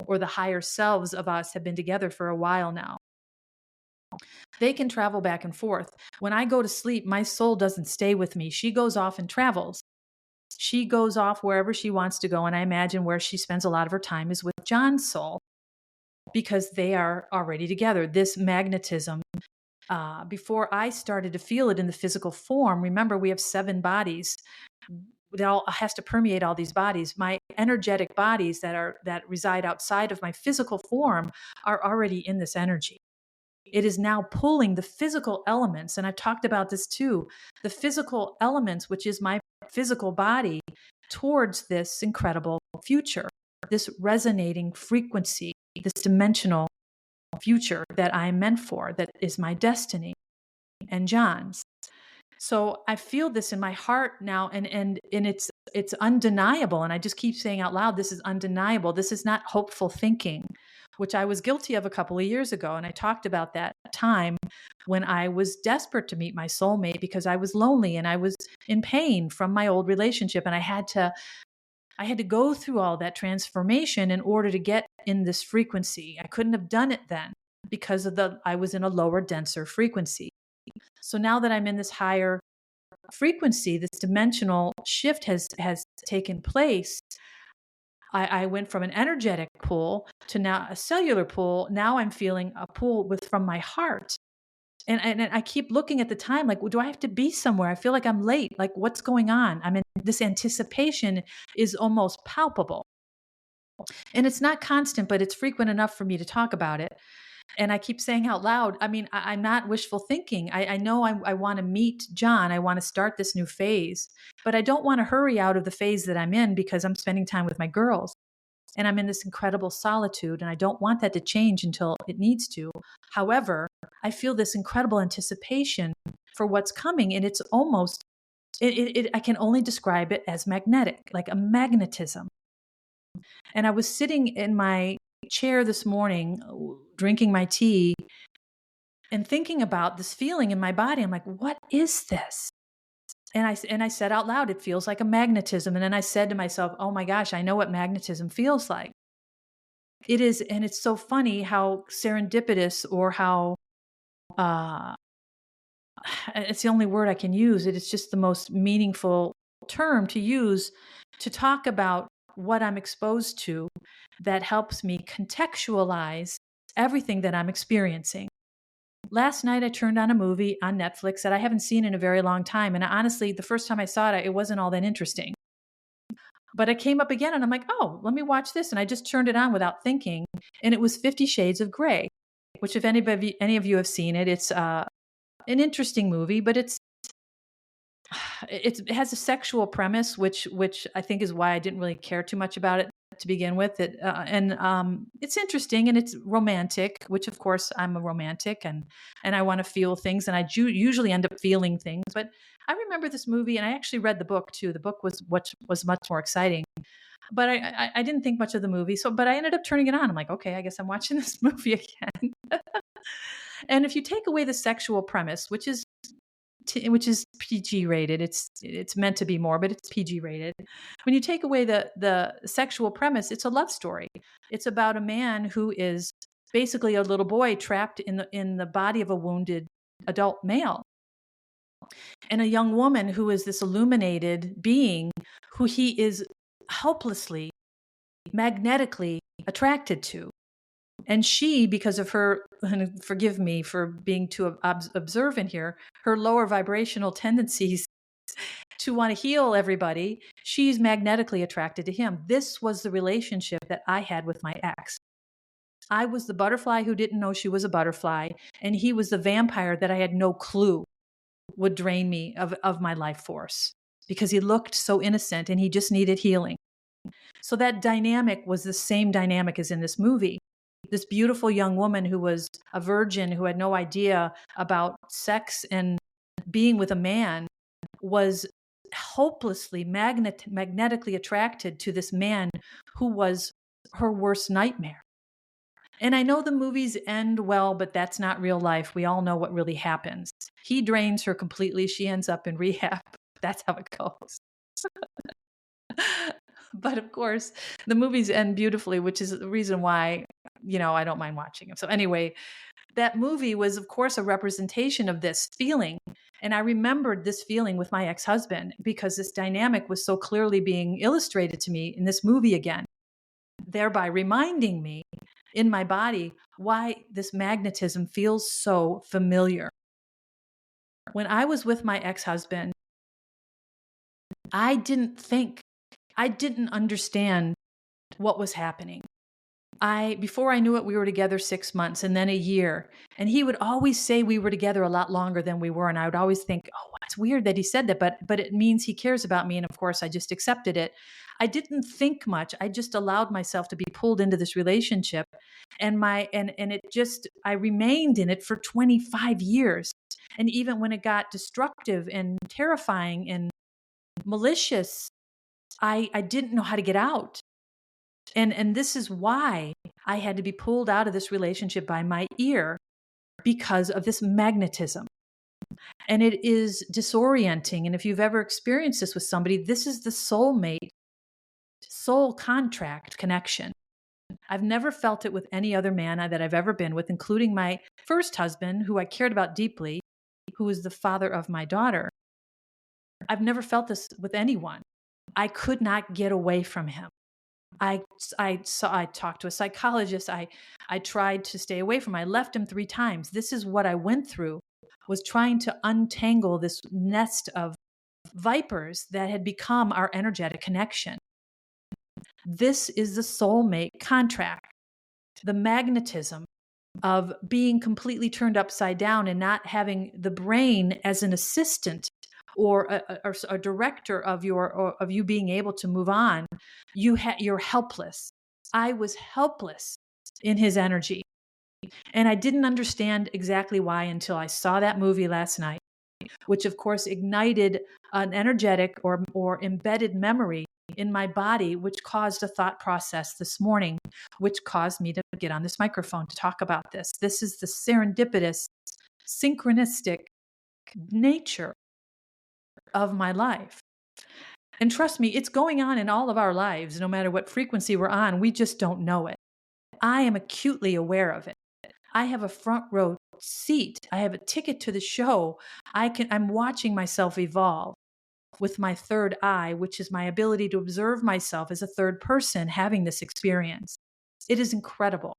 or the higher selves of us have been together for a while now. They can travel back and forth. When I go to sleep, my soul doesn't stay with me. She goes off and travels. She goes off wherever she wants to go. And I imagine where she spends a lot of her time is with John's soul, because they are already together. This magnetism, before I started to feel it in the physical form, remember we have 7 bodies. It all has to permeate all these bodies. My energetic bodies that reside outside of my physical form are already in this energy. It is now pulling the physical elements, and I've talked about this too. The physical elements, which is my physical body, towards this incredible future, this resonating frequency, this dimensional future that I'm meant for, that is my destiny and John's. So I feel this in my heart now, and it's undeniable. And I just keep saying out loud, this is undeniable. This is not hopeful thinking, which I was guilty of a couple of years ago. And I talked about that time when I was desperate to meet my soulmate because I was lonely and I was in pain from my old relationship. And I had to go through all that transformation in order to get in this frequency. I couldn't have done it then because I was in a lower, denser frequency. So now that I'm in this higher frequency, this dimensional shift has taken place. I went from an energetic pull to now a cellular pull. Now I'm feeling a pull from my heart. And I keep looking at the time, like, well, do I have to be somewhere? I feel like I'm late. Like, what's going on? I mean, this anticipation is almost palpable. And it's not constant, but it's frequent enough for me to talk about it. And I keep saying out loud, I mean, I'm not wishful thinking. I know I want to meet John. I want to start this new phase, but I don't want to hurry out of the phase that I'm in because I'm spending time with my girls. And I'm in this incredible solitude, and I don't want that to change until it needs to. However, I feel this incredible anticipation for what's coming, and it's almost, I can only describe it as magnetic, like a magnetism. And I was sitting in my chair this morning, drinking my tea, and thinking about this feeling in my body. I'm like, what is this? And I said out loud, it feels like a magnetism. And then I said to myself, oh my gosh, I know what magnetism feels like. It is, and it's so funny how serendipitous, or how it's the only word I can use. It is just the most meaningful term to use to talk about what I'm exposed to that helps me contextualize everything that I'm experiencing. Last night, I turned on a movie on Netflix that I haven't seen in a very long time. And honestly, the first time I saw it, it wasn't all that interesting. But it came up again, and I'm like, oh, let me watch this. And I just turned it on without thinking. And it was 50 Shades of Grey, which if any of you have seen it, it's an interesting movie, but it has a sexual premise, which I think is why I didn't really care too much about it to begin with. It's interesting and it's romantic, which of course I'm a romantic and I want to feel things, and I usually end up feeling things. But I remember this movie, and I actually read the book too. The book was much more exciting. But I didn't think much of the movie. But I ended up turning it on. I'm like, okay, I guess I'm watching this movie again. And if you take away the sexual premise, which is PG rated, it's meant to be more, but it's PG rated. When you take away the sexual premise, it's a love story. It's about a man who is basically a little boy trapped in the body of a wounded adult male, and a young woman who is this illuminated being who he is helplessly, magnetically attracted to. And she, because of her, and forgive me for being too observant here, her lower vibrational tendencies to want to heal everybody, she's magnetically attracted to him. This was the relationship that I had with my ex. I was the butterfly who didn't know she was a butterfly, and he was the vampire that I had no clue would drain me of my life force, because he looked so innocent and he just needed healing. So that dynamic was the same dynamic as in this movie. This beautiful young woman who was a virgin, who had no idea about sex and being with a man, was hopelessly magnetically attracted to this man who was her worst nightmare. And I know the movies end well, but that's not real life. We all know what really happens. He drains her completely. She ends up in rehab. That's how it goes. But of course, the movies end beautifully, which is the reason why, I don't mind watching them. So anyway, that movie was, of course, a representation of this feeling. And I remembered this feeling with my ex-husband because this dynamic was so clearly being illustrated to me in this movie again, thereby reminding me in my body why this magnetism feels so familiar. When I was with my ex-husband, I didn't understand what was happening. Before I knew it, we were together 6 months and then a year. And he would always say we were together a lot longer than we were. And I would always think, oh, it's weird that he said that, but it means he cares about me. And of course, I just accepted it. I didn't think much. I just allowed myself to be pulled into this relationship. And I remained in it for 25 years. And even when it got destructive and terrifying and malicious, I didn't know how to get out. And this is why I had to be pulled out of this relationship by my ear, because of this magnetism. And it is disorienting. And if you've ever experienced this with somebody, this is the soulmate, soul contract connection. I've never felt it with any other man that I've ever been with, including my first husband, who I cared about deeply, who is the father of my daughter. I've never felt this with anyone. I could not get away from him. I talked to a psychologist. I tried to stay away from him. I left him 3 times. This is what I went through, was trying to untangle this nest of vipers that had become our energetic connection. This is the soulmate contract, the magnetism of being completely turned upside down and not having the brain as an assistant or a director of you being able to move on. You're helpless. I was helpless in his energy. And I didn't understand exactly why until I saw that movie last night, which of course ignited an energetic or embedded memory in my body, which caused a thought process this morning, which caused me to get on this microphone to talk about this. This is the serendipitous, synchronistic nature of my life. And trust me, it's going on in all of our lives, no matter what frequency we're on. We just don't know it. I am acutely aware of it. I have a front row seat. I have a ticket to the show. I'm watching myself evolve with my third eye, which is my ability to observe myself as a third person having this experience. It is incredible.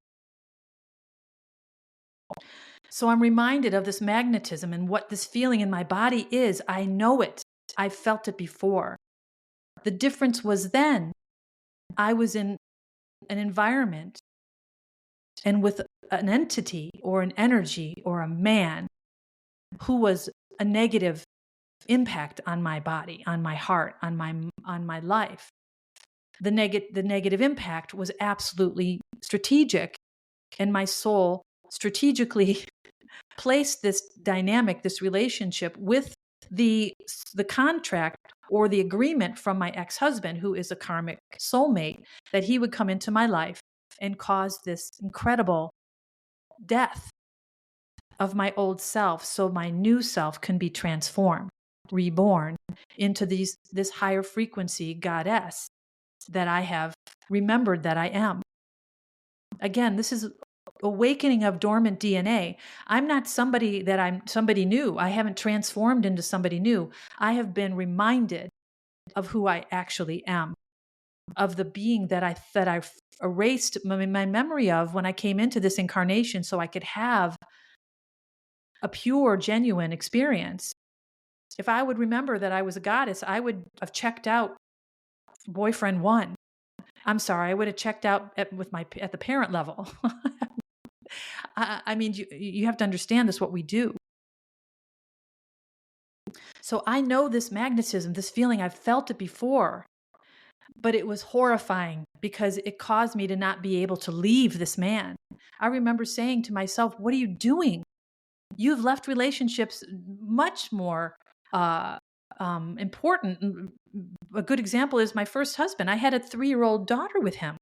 So I'm reminded of this magnetism and what this feeling in my body is. I know it. I've felt it before. The difference was then I was in an environment and with an entity or an energy or a man who was a negative impact on my body, on my heart, on my life. The negative impact was absolutely strategic, and my soul strategically placed this dynamic, this relationship with the contract or the agreement from my ex-husband, who is a karmic soulmate, that he would come into my life and cause this incredible death of my old self so my new self can be transformed, reborn into this higher frequency goddess that I have remembered that I am. Again, this is awakening of dormant DNA. I'm not somebody that I'm somebody new. I haven't transformed into somebody new. I have been reminded of who I actually am, of the being that I've erased my memory of when I came into this incarnation so I could have a pure, genuine experience. If I would remember that I was a goddess, I would have checked out boyfriend 1. I'm sorry, I would have checked out at the parent level. I mean, you have to understand this, what we do. So I know this magnetism, this feeling, I've felt it before, but it was horrifying because it caused me to not be able to leave this man. I remember saying to myself, what are you doing? You've left relationships much more important. A good example is my first husband. I had a 3-year-old daughter with him,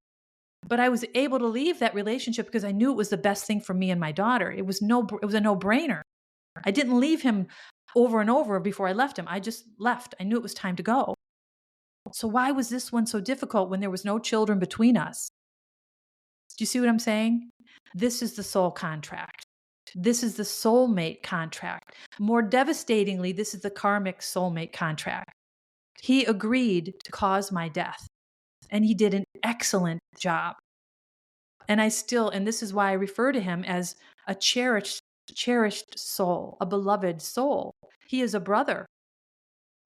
but I was able to leave that relationship because I knew it was the best thing for me and my daughter. It was a no-brainer. I didn't leave him over and over before I left him. I just left. I knew it was time to go. So why was this one so difficult when there was no children between us? Do you see what I'm saying? This is the soul contract. This is the soulmate contract. More devastatingly, this is the karmic soulmate contract. He agreed to cause my death, and he did an excellent job. And this is why I refer to him as a cherished soul, a beloved soul. He is a brother.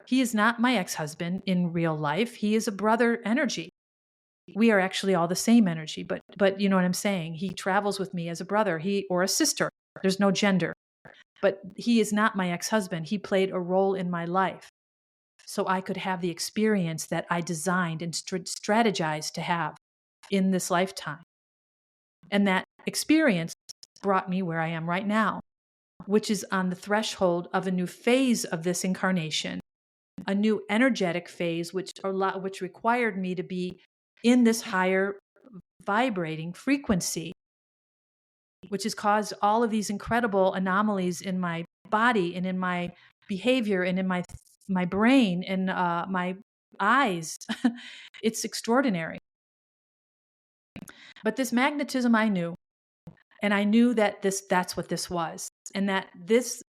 He is not my ex-husband in real life. He is a brother energy. We are actually all the same energy, but you know what I'm saying? He travels with me as a brother, or a sister. There's no gender. But he is not my ex-husband. He played a role in my life so I could have the experience that I designed and strategized to have in this lifetime. And that experience brought me where I am right now, which is on the threshold of a new phase of this incarnation, a new energetic phase, which required me to be in this higher vibrating frequency, which has caused all of these incredible anomalies in my body and in my behavior and in my brain and my eyes. It's extraordinary. But this magnetism I knew, and I knew that that's what this was, and that this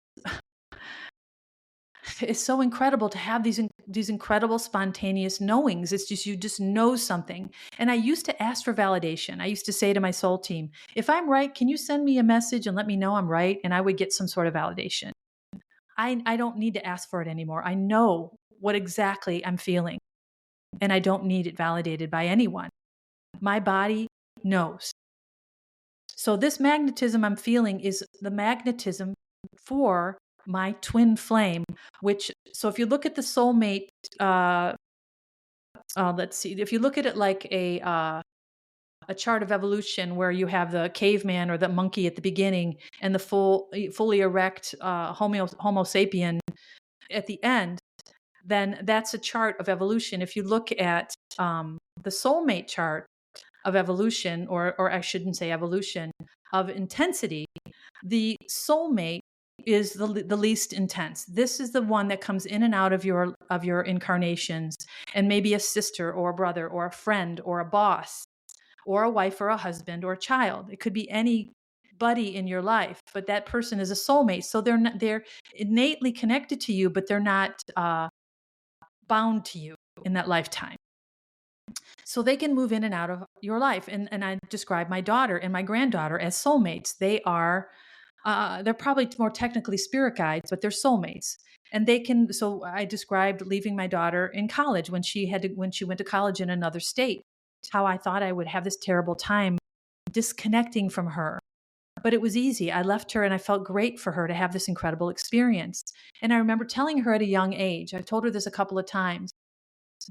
is so incredible to have these incredible spontaneous knowings. It's just, you just know something. And I used to ask for validation. I used to say to my soul team, if I'm right, can you send me a message and let me know I'm right? And I would get some sort of validation. I don't need to ask for it anymore. I know what exactly I'm feeling, and I don't need it validated by anyone. My body knows. So this magnetism I'm feeling is the magnetism for my twin flame, so if you look at the soulmate, let's see, if you look at it like a chart of evolution where you have the caveman or the monkey at the beginning and the fully erect Homo sapien at the end, then that's a chart of evolution. If you look at the soulmate chart of evolution, or I shouldn't say evolution, of intensity, the soulmate is the least intense. This is the one that comes in and out of your incarnations, and maybe a sister or a brother or a friend or a boss or a wife or a husband or a child. It could be anybody in your life, but that person is a soulmate. So they're innately connected to you, but they're not bound to you in that lifetime. So they can move in and out of your life. And I describe my daughter and my granddaughter as soulmates. They're probably more technically spirit guides, but they're soulmates. And they can, so I described leaving my daughter in college when she went to college in another state, how I thought I would have this terrible time disconnecting from her. But it was easy. I left her and I felt great for her to have this incredible experience. And I remember telling her at a young age, I've told her this a couple of times,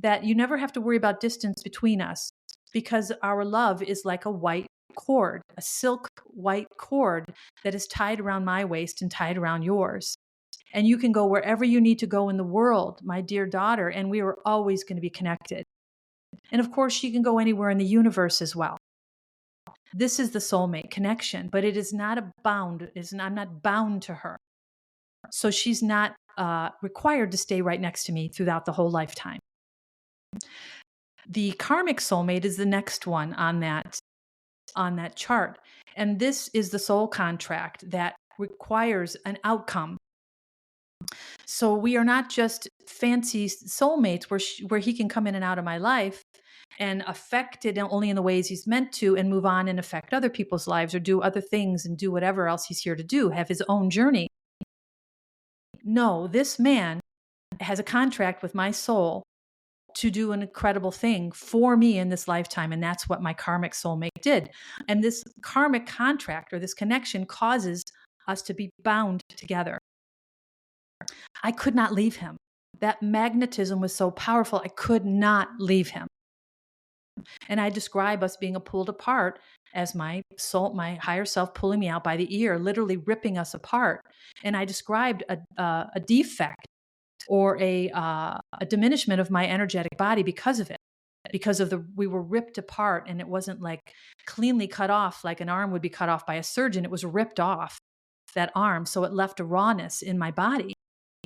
that you never have to worry about distance between us, because our love is like a white cord, a silk white cord that is tied around my waist and tied around yours. And you can go wherever you need to go in the world, my dear daughter, and we are always going to be connected. And of course, she can go anywhere in the universe as well. This is the soulmate connection, but it is not I'm not bound to her. So she's not required to stay right next to me throughout the whole lifetime. The karmic soulmate is the next one on that chart. And this is the soul contract that requires an outcome. So we are not just fancy soulmates where he can come in and out of my life and affect it only in the ways he's meant to, and move on and affect other people's lives or do other things and do whatever else he's here to do, have his own journey. No, this man has a contract with my soul to do an incredible thing for me in this lifetime. And that's what my karmic soulmate did. And this karmic contract, or this connection, causes us to be bound together. I could not leave him. That magnetism was so powerful, I could not leave him. And I describe us being pulled apart as my soul, my higher self, pulling me out by the ear, literally ripping us apart. And I described a defect or a diminishment of my energetic body because of it, because we were ripped apart, and it wasn't like cleanly cut off like an arm would be cut off by a surgeon. It was ripped off, that arm, so it left a rawness in my body,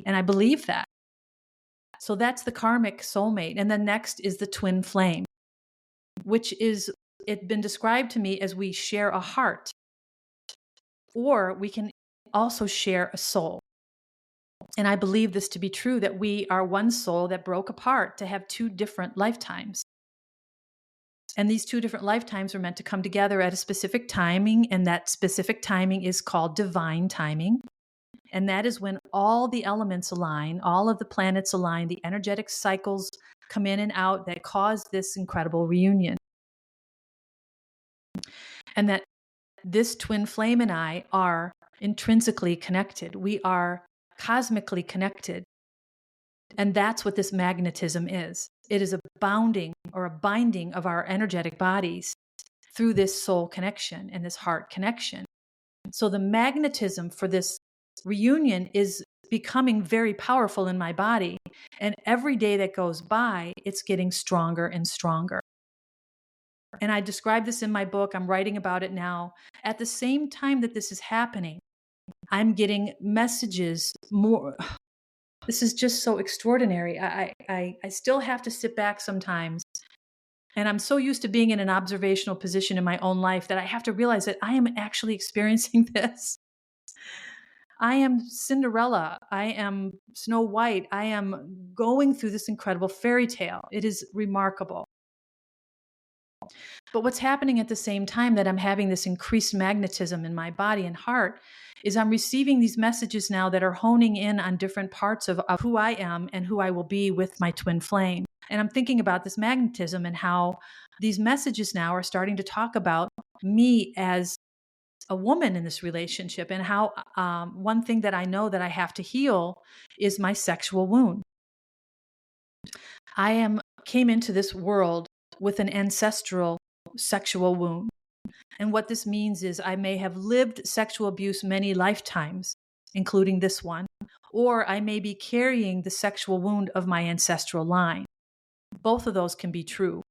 and I believe that. So that's the karmic soulmate. And then next is the twin flame, which is, it's been described to me as we share a heart, or we can also share a soul. And I believe this to be true, that we are one soul that broke apart to have two different lifetimes. And these two different lifetimes are meant to come together at a specific timing, and that specific timing is called divine timing. And that is when all the elements align, all of the planets align, the energetic cycles come in and out that cause this incredible reunion. and that this twin flame and I are intrinsically connected. We are cosmically connected. And that's what this magnetism is. It is a bounding or a binding of our energetic bodies through this soul connection and this heart connection. So the magnetism for this reunion is becoming very powerful in my body. And every day that goes by, it's getting stronger and stronger. And I describe this in my book. I'm writing about it now. At the same time that this is happening, I'm getting messages more. This is just so extraordinary. I still have to sit back sometimes. And I'm so used to being in an observational position in my own life that I have to realize that I am actually experiencing this. I am Cinderella. I am Snow White. I am going through this incredible fairy tale. It is remarkable. But what's happening at the same time that I'm having this increased magnetism in my body and heart is I'm receiving these messages now that are honing in on different parts of who I am and who I will be with my twin flame. And I'm thinking about this magnetism and how these messages now are starting to talk about me as a woman in this relationship, and how one thing that I know that I have to heal is my sexual wound. Came into this world with an ancestral sexual wound. And what this means is I may have lived sexual abuse many lifetimes, including this one, or I may be carrying the sexual wound of my ancestral line. Both of those can be true.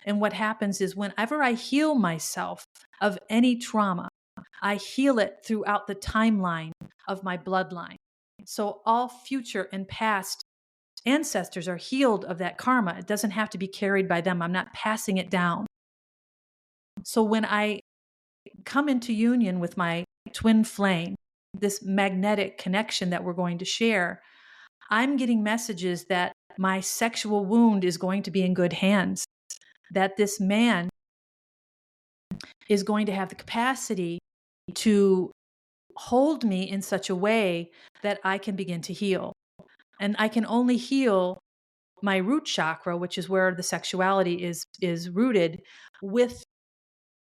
And what happens is whenever I heal myself of any trauma, I heal it throughout the timeline of my bloodline. So all future and past ancestors are healed of that karma. It doesn't have to be carried by them. I'm not passing it down. So when I come into union with my twin flame, this magnetic connection that we're going to share, I'm getting messages that my sexual wound is going to be in good hands, that this man is going to have the capacity to hold me in such a way that I can begin to heal. And I can only heal my root chakra, which is where the sexuality is rooted, with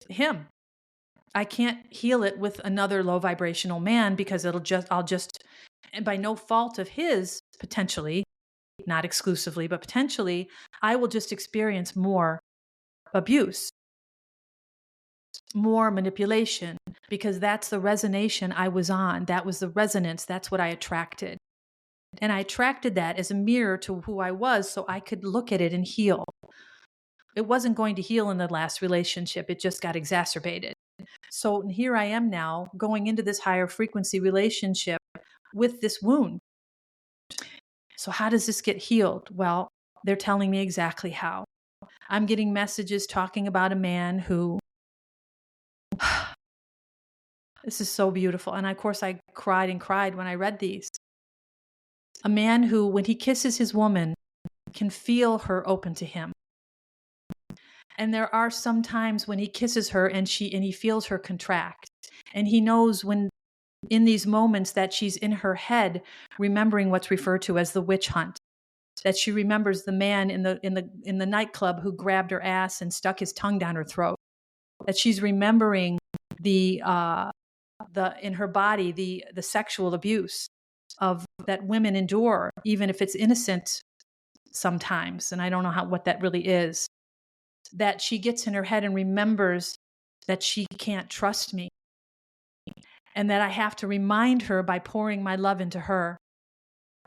him. I can't heal it with another low vibrational man because I'll just, and by no fault of his, potentially, not exclusively, but potentially, I will just experience more abuse, more manipulation, because that's the resonation I was on. That was the resonance. That's what I attracted. And I attracted that as a mirror to who I was so I could look at it and heal. It wasn't going to heal in the last relationship. It just got exacerbated. So here I am now going into this higher frequency relationship with this wound. So how does this get healed? Well, they're telling me exactly how. I'm getting messages talking about a man who, this is so beautiful. And of course I cried and cried when I read these. A man who, when he kisses his woman, can feel her open to him. And there are some times when he kisses her and he feels her contract. And he knows when in these moments that she's in her head remembering what's referred to as the witch hunt. That she remembers the man in the nightclub who grabbed her ass and stuck his tongue down her throat. That she's remembering the in her body the sexual abuse of that women endure, even if it's innocent sometimes. And I don't know what that really is. That she gets in her head and remembers that she can't trust me. And that I have to remind her by pouring my love into her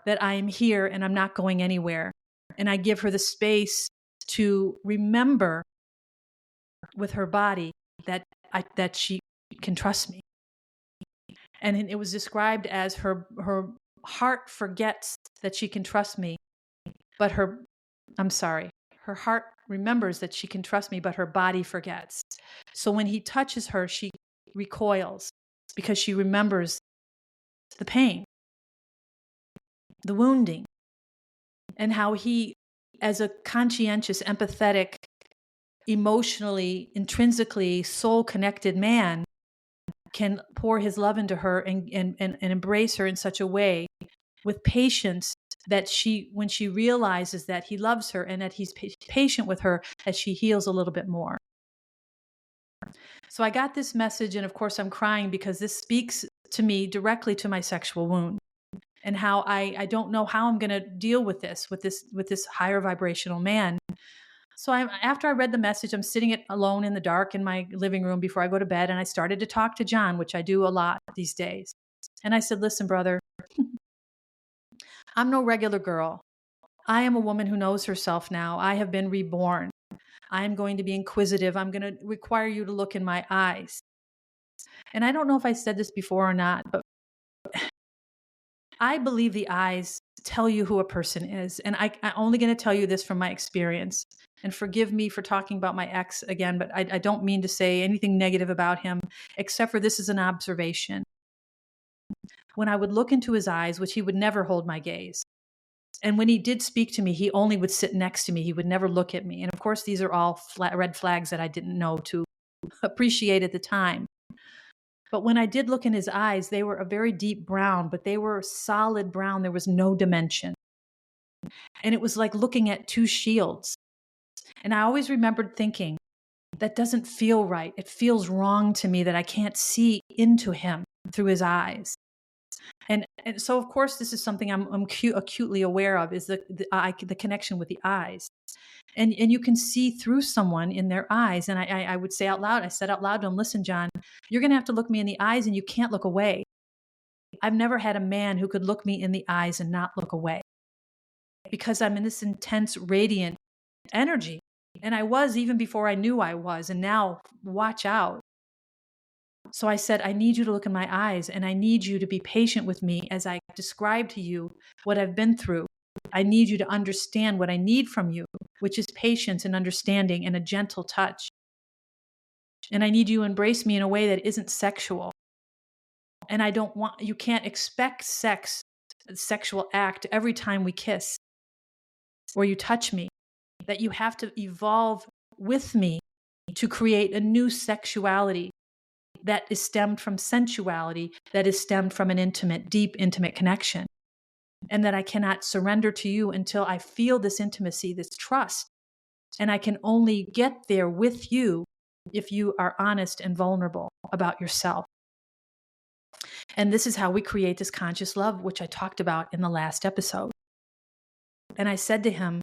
that I am here and I'm not going anywhere. And I give her the space to remember with her body that she can trust me. And it was described as her heart forgets that she can trust me, but her heart remembers that she can trust me, but her body forgets. So when he touches her, she recoils because she remembers the pain, the wounding, and how he, as a conscientious, empathetic, emotionally, intrinsically soul-connected man, can pour his love into her and embrace her in such a way with patience that when she realizes that he loves her and that he's patient with her, that she heals a little bit more. So I got this message, and of course I'm crying because this speaks to me directly to my sexual wound and how I don't know how I'm going to deal with this higher vibrational man. So after I read the message, I'm sitting alone in the dark in my living room before I go to bed, and I started to talk to John, which I do a lot these days. And I said, listen, brother, I'm no regular girl. I am a woman who knows herself now. I have been reborn. I'm going to be inquisitive. I'm going to require you to look in my eyes. And I don't know if I said this before or not, but I believe the eyes tell you who a person is. And I'm only going to tell you this from my experience. And forgive me for talking about my ex again, but I don't mean to say anything negative about him, except for this is an observation. When I would look into his eyes, which he would never hold my gaze, and when he did speak to me, he only would sit next to me. He would never look at me. And of course, these are all red flags that I didn't know to appreciate at the time. But when I did look in his eyes, they were a very deep brown, but they were solid brown. There was no dimension. And it was like looking at two shields. And I always remembered thinking, that doesn't feel right. It feels wrong to me that I can't see into him through his eyes. And so, of course, this is something I'm acutely aware of, is the connection with the eyes. And you can see through someone in their eyes. And I would say out loud, I said out loud to him, listen, John, you're going to have to look me in the eyes and you can't look away. I've never had a man who could look me in the eyes and not look away, because I'm in this intense, radiant energy. And I was even before I knew I was. And now watch out. So I said, I need you to look in my eyes, and I need you to be patient with me as I describe to you what I've been through. I need you to understand what I need from you, which is patience and understanding and a gentle touch. And I need you to embrace me in a way that isn't sexual. And you can't expect sexual act every time we kiss or you touch me, that you have to evolve with me to create a new sexuality that is stemmed from sensuality, that is stemmed from an deep, intimate connection. And that I cannot surrender to you until I feel this intimacy, this trust. And I can only get there with you if you are honest and vulnerable about yourself. And this is how we create this conscious love, which I talked about in the last episode. And I said to him,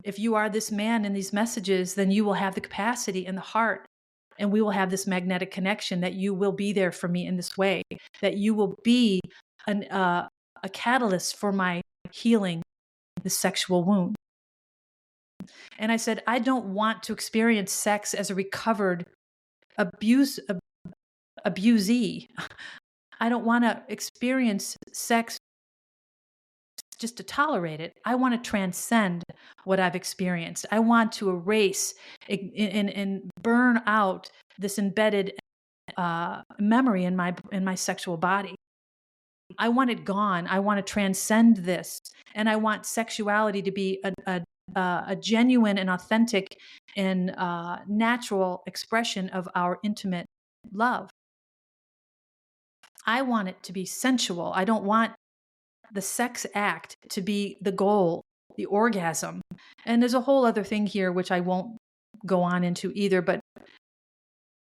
if you are this man in these messages, then you will have the capacity and the heart, and we will have this magnetic connection, that you will be there for me in this way, that you will be a catalyst for my healing the sexual wound. And I said, I don't want to experience sex as a recovered abusee. I don't want to experience sex just to tolerate it. I want to transcend what I've experienced. I want to erase and burn out this embedded memory in my sexual body. I want it gone. I want to transcend this, and I want sexuality to be a genuine and authentic and natural expression of our intimate love. I want it to be sensual. I don't want the sex act to be the goal, the orgasm. And there's a whole other thing here, which I won't go on into either, but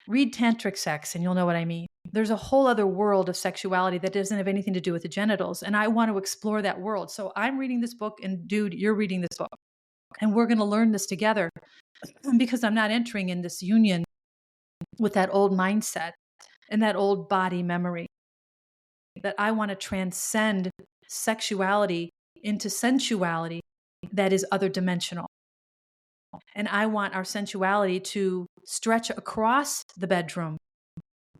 read tantric sex and you'll know what I mean. There's a whole other world of sexuality that doesn't have anything to do with the genitals. And I want to explore that world. So I'm reading this book, and dude, you're reading this book. And we're going to learn this together, because I'm not entering in this union with that old mindset and that old body memory. That I want to transcend sexuality into sensuality that is other dimensional. And I want our sensuality to stretch across the bedroom,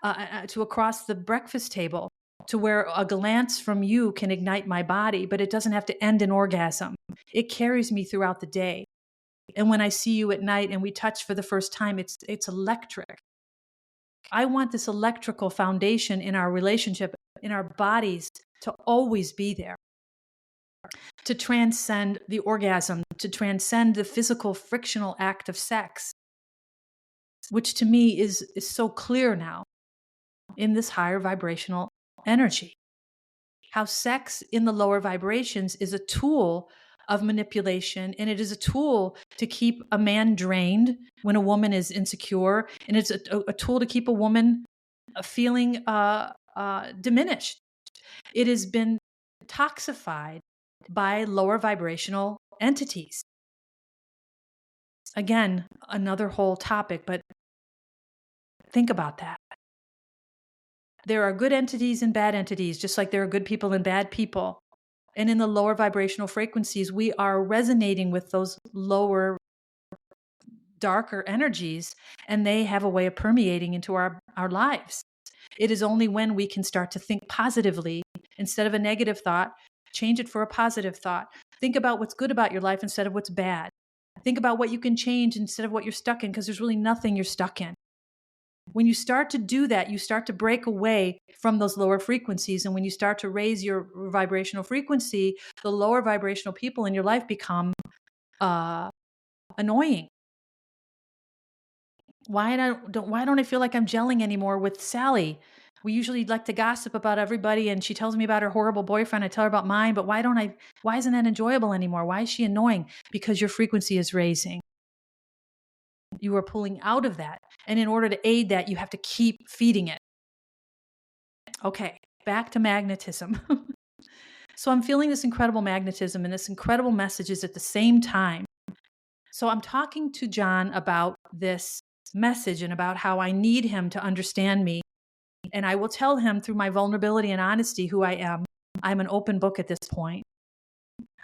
to across the breakfast table, to where a glance from you can ignite my body, but it doesn't have to end in orgasm. It carries me throughout the day. And when I see you at night and we touch for the first time, it's electric. I want this electrical foundation in our relationship, in our bodies, to always be there. To transcend the orgasm, to transcend the physical frictional act of sex, which to me is so clear now in this higher vibrational energy. How sex in the lower vibrations is a tool of manipulation, and it is a tool to keep a man drained when a woman is insecure, and it's a tool to keep a woman feeling diminished. It has been toxified by lower vibrational entities. Again, another whole topic, but think about that. There are good entities and bad entities, just like there are good people and bad people. And in the lower vibrational frequencies, we are resonating with those lower, darker energies, and they have a way of permeating into our lives. It is only when we can start to think positively instead of a negative thought, change it for a positive thought. Think about what's good about your life instead of what's bad. Think about what you can change instead of what you're stuck in, because there's really nothing you're stuck in. When you start to do that, you start to break away from those lower frequencies. And when you start to raise your vibrational frequency, the lower vibrational people in your life become annoying. Why don't I feel like I'm gelling anymore with Sally? We usually like to gossip about everybody, and she tells me about her horrible boyfriend. I tell her about mine, but why isn't that enjoyable anymore? Why is she annoying? Because your frequency is raising. You are pulling out of that. And in order to aid that, you have to keep feeding it. Okay, back to magnetism. So I'm feeling this incredible magnetism and this incredible messages at the same time. So I'm talking to John about this message and about how I need him to understand me. And I will tell him through my vulnerability and honesty who I am. I'm an open book at this point.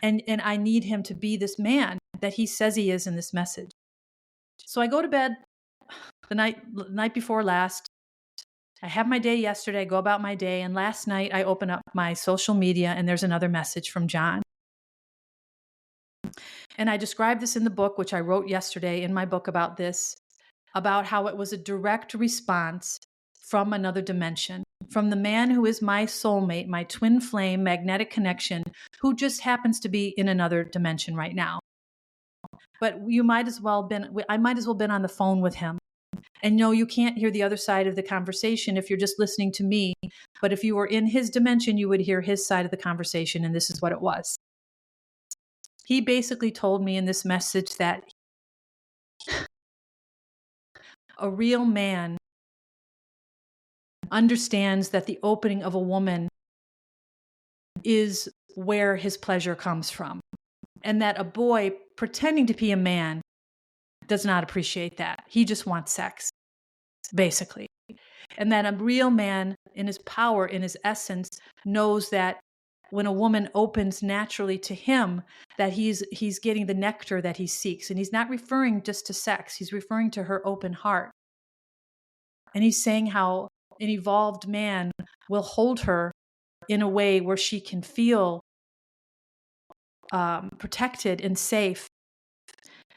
And I need him to be this man that he says he is in this message. So I go to bed the night before last. I have my day yesterday, I go about my day, and last night I open up my social media and there's another message from John. And I describe this in the book, which I wrote yesterday in my book about this, about how it was a direct response from another dimension, from the man who is my soulmate, my twin flame magnetic connection, who just happens to be in another dimension right now. But I might as well been on the phone with him. And no, you can't hear the other side of the conversation if you're just listening to me. But if you were in his dimension, you would hear his side of the conversation, and this is what it was. He basically told me in this message that a real man understands that the opening of a woman is where his pleasure comes from, and that a boy pretending to be a man does not appreciate that. He just wants sex, basically. And that a real man in his power, in his essence, knows that when a woman opens naturally to him, that he's getting the nectar that he seeks. And he's not referring just to sex. He's referring to her open heart. And he's saying how an evolved man will hold her in a way where she can feel protected and safe,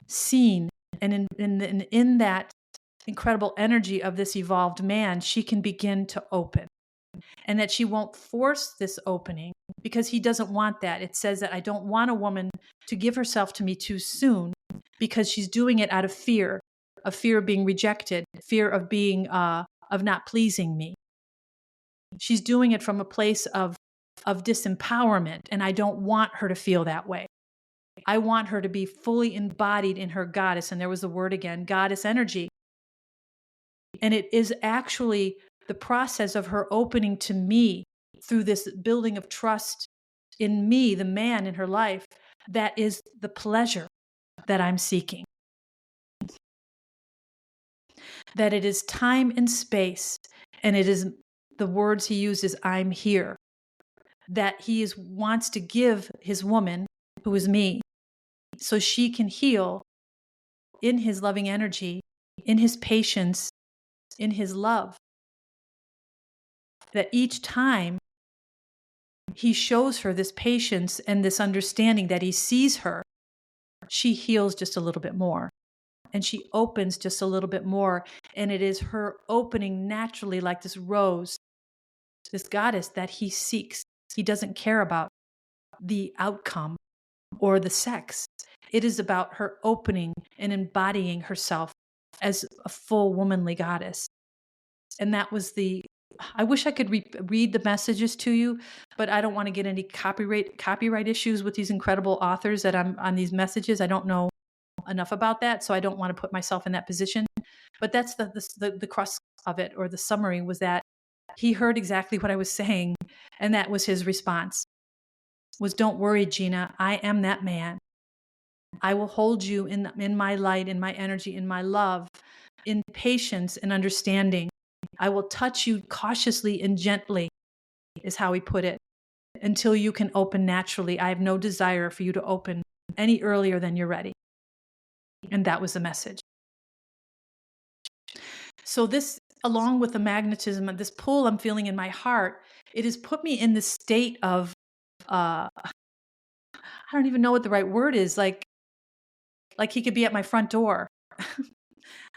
seen. And in that incredible energy of this evolved man, she can begin to open. And that she won't force this opening because he doesn't want that. It says that I don't want a woman to give herself to me too soon because she's doing it out of fear of being rejected, fear of being of not pleasing me. She's doing it from a place of disempowerment, and I don't want her to feel that way. I want her to be fully embodied in her goddess, and there was the word again, goddess energy. And it is actually the process of her opening to me through this building of trust in me, the man in her life, that is the pleasure that I'm seeking. That it is time and space, and it is the words he uses, I'm here, that he wants to give his woman, who is me, so she can heal in his loving energy, in his patience, in his love. That each time he shows her this patience and this understanding that he sees her, she heals just a little bit more. And she opens just a little bit more. And it is her opening naturally like this rose, this goddess that he seeks. He doesn't care about the outcome or the sex. It is about her opening and embodying herself as a full womanly goddess. And that was the I wish I could read the messages to you, but I don't want to get any copyright issues with these incredible authors that I'm on these messages. I don't know enough about that, so I don't want to put myself in that position. But that's the crux of it, or the summary was that he heard exactly what I was saying, and that was his response. Was, don't worry, Gina, I am that man. I will hold you in my light, in my energy, in my love, in patience and understanding. I will touch you cautiously and gently, is how he put it, until you can open naturally. I have no desire for you to open any earlier than you're ready. And that was the message. So this, along with the magnetism and this pull I'm feeling in my heart, it has put me in this state of, I don't even know what the right word is, like he could be at my front door.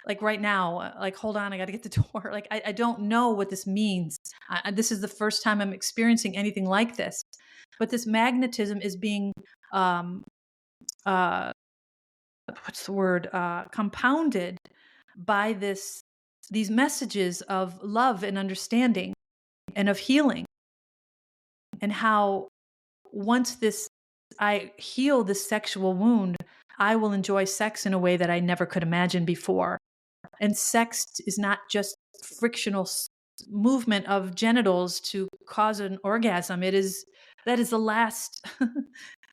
Like right now, like, hold on, I got to get the door. Like, I don't know what this means. This is the first time I'm experiencing anything like this. But this magnetism is being, what's the word, compounded by these messages of love and understanding and of healing. And how once I heal this sexual wound, I will enjoy sex in a way that I never could imagine before. And sex is not just frictional movement of genitals to cause an orgasm. That is the last,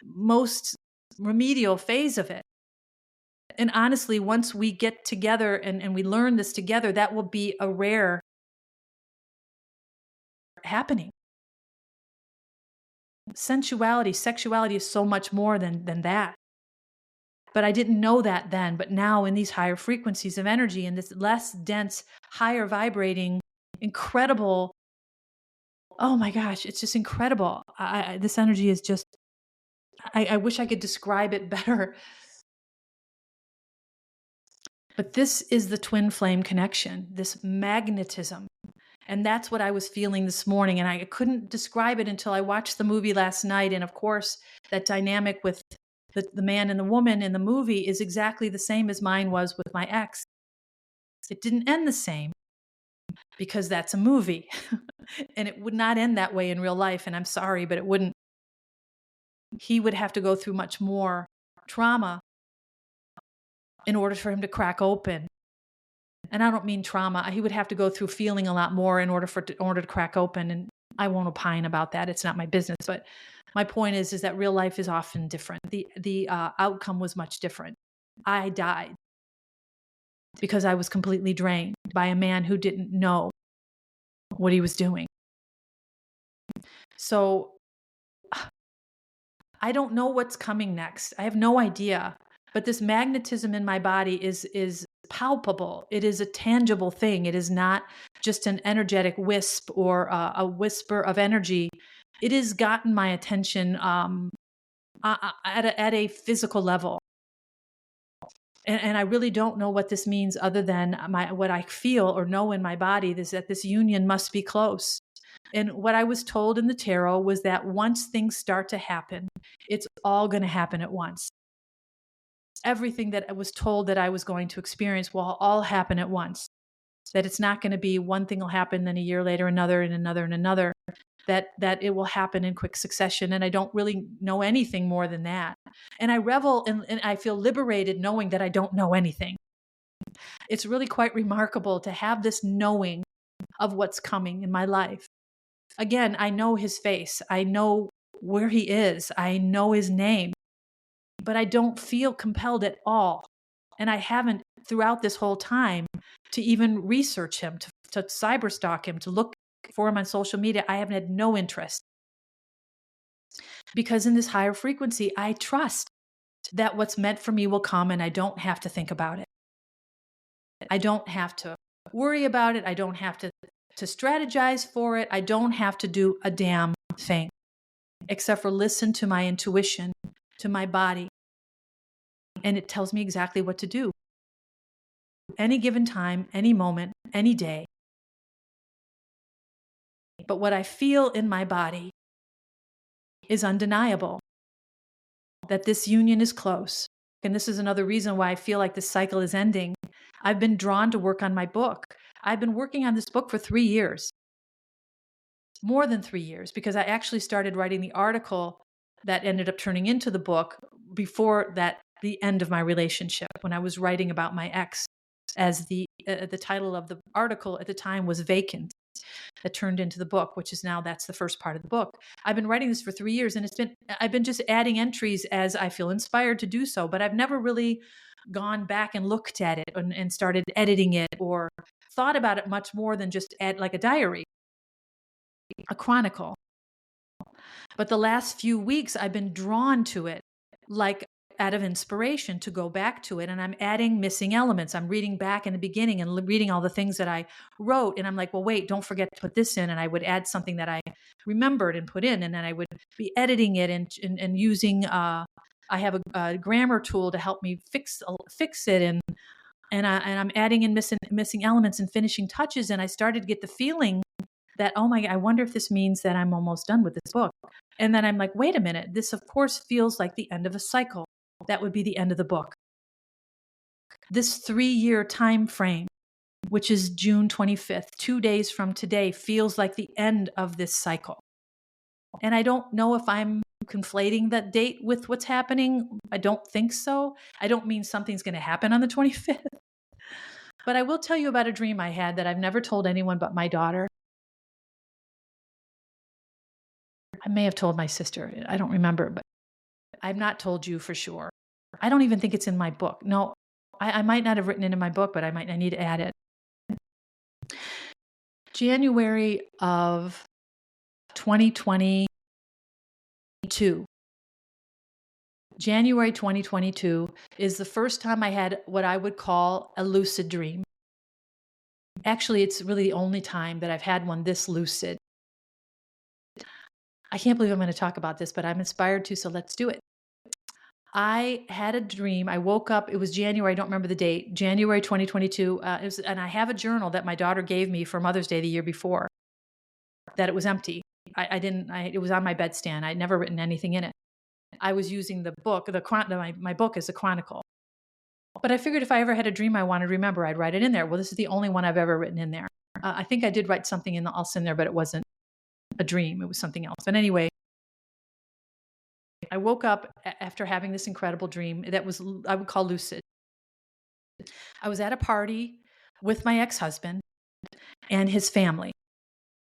most remedial phase of it. And honestly, once we get together and we learn this together, that will be a rare happening. Sensuality, sexuality is so much more than that. But I didn't know that then. But now, in these higher frequencies of energy, and this less dense, higher vibrating, incredible, oh my gosh, it's just incredible. This energy is just, I wish I could describe it better. But this is the twin flame connection, this magnetism. And that's what I was feeling this morning. And I couldn't describe it until I watched the movie last night. And of course, that dynamic with the man and the woman in the movie is exactly the same as mine was with my ex. It didn't end the same because that's a movie. And it would not end that way in real life. And I'm sorry, but it wouldn't. He would have to go through much more trauma in order for him to crack open. And I don't mean trauma. He would have to go through feeling a lot more in order to crack open. And I won't opine about that. It's not my business. But my point is that real life is often different. The outcome was much different. I died because I was completely drained by a man who didn't know what he was doing. So I don't know what's coming next. I have no idea. But this magnetism in my body is palpable. It is a tangible thing. It is not just an energetic wisp or a whisper of energy. It has gotten my attention at a physical level. And I really don't know what this means other than what I feel or know in my body is that this union must be close. And what I was told in the tarot was that once things start to happen, it's all going to happen at once. Everything that I was told that I was going to experience will all happen at once. That it's not going to be one thing will happen, then a year later, another and another and another. That it will happen in quick succession. And I don't really know anything more than that. And I revel and I feel liberated knowing that I don't know anything. It's really quite remarkable to have this knowing of what's coming in my life. Again, I know his face. I know where he is. I know his name. But I don't feel compelled at all. And I haven't throughout this whole time to even research him, to cyberstalk him, to look for him on social media. I haven't had no interest. Because in this higher frequency, I trust that what's meant for me will come and I don't have to think about it. I don't have to worry about it. I don't have to strategize for it. I don't have to do a damn thing except for listen to my intuition, to my body. And it tells me exactly what to do. Any given time, any moment, any day. But what I feel in my body is undeniable. That this union is close. And this is another reason why I feel like this cycle is ending. I've been drawn to work on my book. I've been working on this book for 3 years. more than 3 years, because I actually started writing the article that ended up turning into the book before that, the end of my relationship, when I was writing about my ex, as the title of the article at the time was Vacant, that turned into the book, which is now, that's the first part of the book. I've been writing this for 3 years, and I've been just adding entries as I feel inspired to do so, but I've never really gone back and looked at it and started editing it or thought about it much more than just like a diary, a chronicle. But the last few weeks, I've been drawn to it, like out of inspiration, to go back to it. And I'm adding missing elements. I'm reading back in the beginning and reading all the things that I wrote. And I'm like, well, wait, don't forget to put this in. And I would add something that I remembered and put in. And then I would be editing it and using, I have a grammar tool to help me fix it. And I'm adding in missing elements and finishing touches. And I started to get the feeling that, oh my God, I wonder if this means that I'm almost done with this book. And then I'm like, wait a minute, this of course feels like the end of a cycle. That would be the end of the book. This 3-year time frame, which is June 25th, 2 days from today, feels like the end of this cycle. And I don't know if I'm conflating that date with what's happening. I don't think so. I don't mean something's going to happen on the 25th. But I will tell you about a dream I had that I've never told anyone but my daughter. I may have told my sister. I don't remember, but I've not told you for sure. I don't even think it's in my book. No, I might not have written it in my book, but I need to add it. January of 2022. January 2022 is the first time I had what I would call a lucid dream. Actually, it's really the only time that I've had one this lucid. I can't believe I'm going to talk about this, but I'm inspired to, so let's do it. I had a dream. I woke up. It was January. I don't remember the date. January 2022. And I have a journal that my daughter gave me for Mother's Day the year before. That it was empty. It was on my bedstand. I'd never written anything in it. I was using the book, my book as a chronicle. But I figured if I ever had a dream I wanted to remember, I'd write it in there. Well, this is the only one I've ever written in there. I think I did write something else in there, but it wasn't a dream. It was something else. But anyway, I woke up after having this incredible dream that was, I would call lucid. I was at a party with my ex-husband and his family.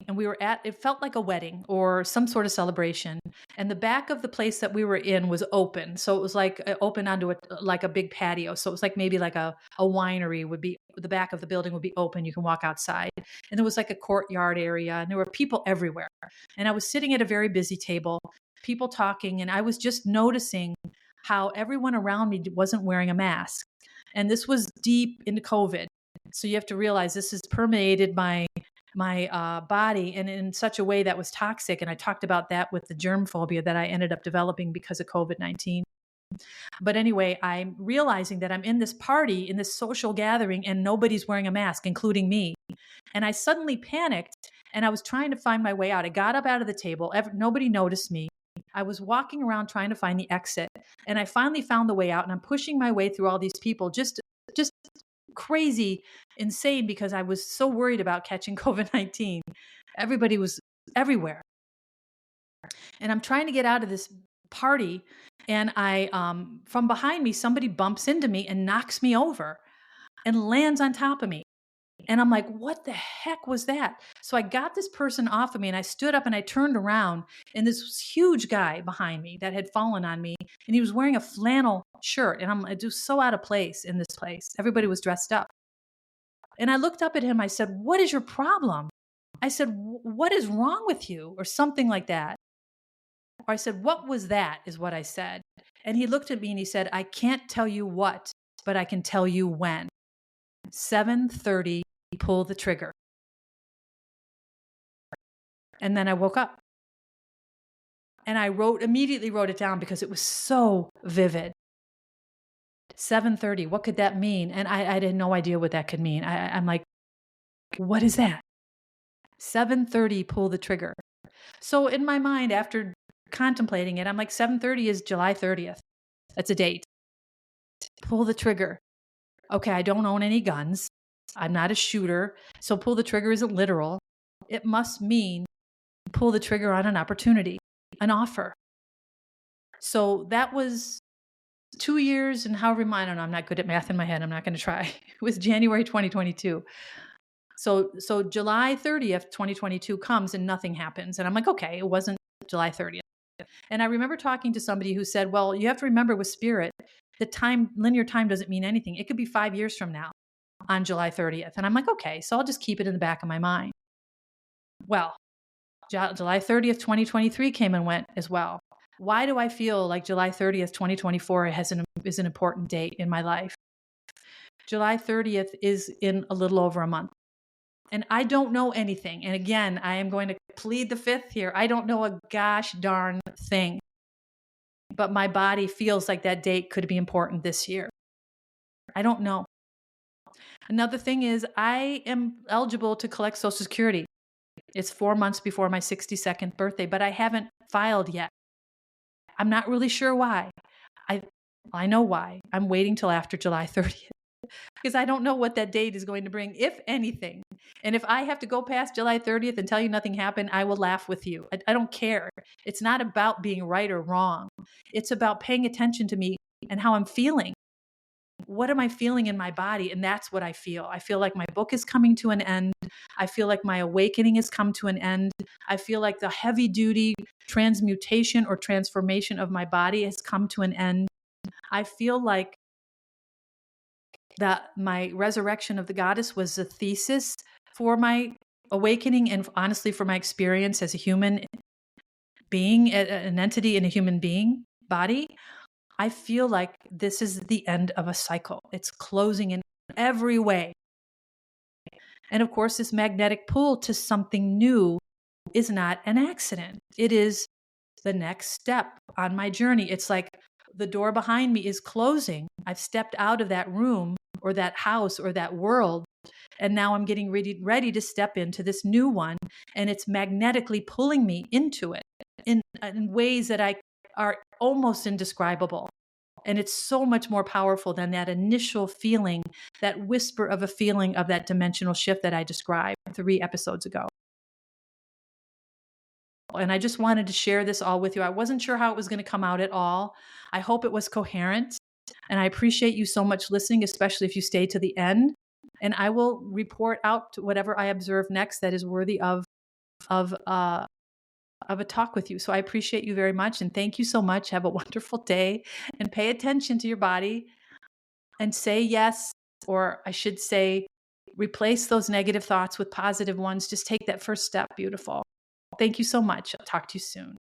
And it felt like a wedding or some sort of celebration. And the back of the place that we were in was open. So it was like open onto like a big patio. So it was like maybe like a winery would be, the back of the building would be open. You can walk outside. And there was like a courtyard area and there were people everywhere. And I was sitting at a very busy table, people talking. And I was just noticing how everyone around me wasn't wearing a mask. And this was deep into COVID. So you have to realize this has permeated my body and in such a way that was toxic. And I talked about that with the germ phobia that I ended up developing because of COVID-19. But anyway, I'm realizing that I'm in this party, in this social gathering, and nobody's wearing a mask, including me. And I suddenly panicked and I was trying to find my way out. I got up out of the table. Nobody noticed me. I was walking around trying to find the exit. And I finally found the way out and I'm pushing my way through all these people, just crazy, insane, because I was so worried about catching COVID-19. Everybody was everywhere. And I'm trying to get out of this party. And from behind me, somebody bumps into me and knocks me over and lands on top of me. And I'm like, what the heck was that? So I got this person off of me and I stood up and I turned around and this huge guy behind me that had fallen on me and he was wearing a flannel shirt and I'm just so out of place in this place. Everybody was dressed up. And I looked up at him. I said, what is your problem? I said, what is wrong with you? Or something like that. Or I said, what was that is what I said. And he looked at me and he said, I can't tell you what, but I can tell you when. 7:30, pull the trigger. And then I woke up. And I immediately wrote it down because it was so vivid. 7:30, what could that mean? And I had no idea what that could mean. I'm like, what is that? 7:30, pull the trigger. So in my mind, after contemplating it, I'm like, 7:30 is July 30th. That's a date. Pull the trigger. Okay, I don't own any guns. I'm not a shooter. So pull the trigger isn't literal. It must mean pull the trigger on an opportunity, an offer. So that was 2 years and however many, I don't know, I'm not good at math in my head. I'm not going to try. It was January 2022. So July 30th, 2022 comes and nothing happens. And I'm like, okay, it wasn't July 30th. And I remember talking to somebody who said, well, you have to remember with spirit, the time, linear time doesn't mean anything. It could be 5 years from now on July 30th. And I'm like, okay, so I'll just keep it in the back of my mind. Well, July 30th, 2023 came and went as well. Why do I feel like July 30th, 2024 is an important date in my life? July 30th is in a little over a month. And I don't know anything. And again, I am going to plead the fifth here. I don't know a gosh darn thing. But my body feels like that date could be important this year. I don't know. Another thing is I am eligible to collect Social Security. It's 4 months before my 62nd birthday, but I haven't filed yet. I'm not really sure why. I know why. I'm waiting till after July 30th because I don't know what that date is going to bring, if anything. And if I have to go past July 30th and tell you nothing happened, I will laugh with you. I don't care. It's not about being right or wrong. It's about paying attention to me and how I'm feeling. What am I feeling in my body? And that's what I feel. I feel like my book is coming to an end. I feel like my awakening has come to an end. I feel like the heavy duty transmutation or transformation of my body has come to an end. I feel like that my resurrection of the goddess was the thesis for my awakening and honestly for my experience as a human being, an entity in a human being body. I feel like this is the end of a cycle. It's closing in every way. And of course, this magnetic pull to something new is not an accident. It is the next step on my journey. It's like the door behind me is closing. I've stepped out of that room or that house or that world. And now I'm getting ready to step into this new one. And it's magnetically pulling me into it in ways that are almost indescribable. And it's so much more powerful than that initial feeling, that whisper of a feeling of that dimensional shift that I described 3 episodes ago. And I just wanted to share this all with you. I wasn't sure how it was going to come out at all. I hope it was coherent. And I appreciate you so much listening, especially if you stay to the end. And I will report out whatever I observe next that is worthy of a talk with you. So I appreciate you very much. And thank you so much. Have a wonderful day and pay attention to your body and say yes, or I should say, replace those negative thoughts with positive ones. Just take that first step. Beautiful. Thank you so much. I'll talk to you soon.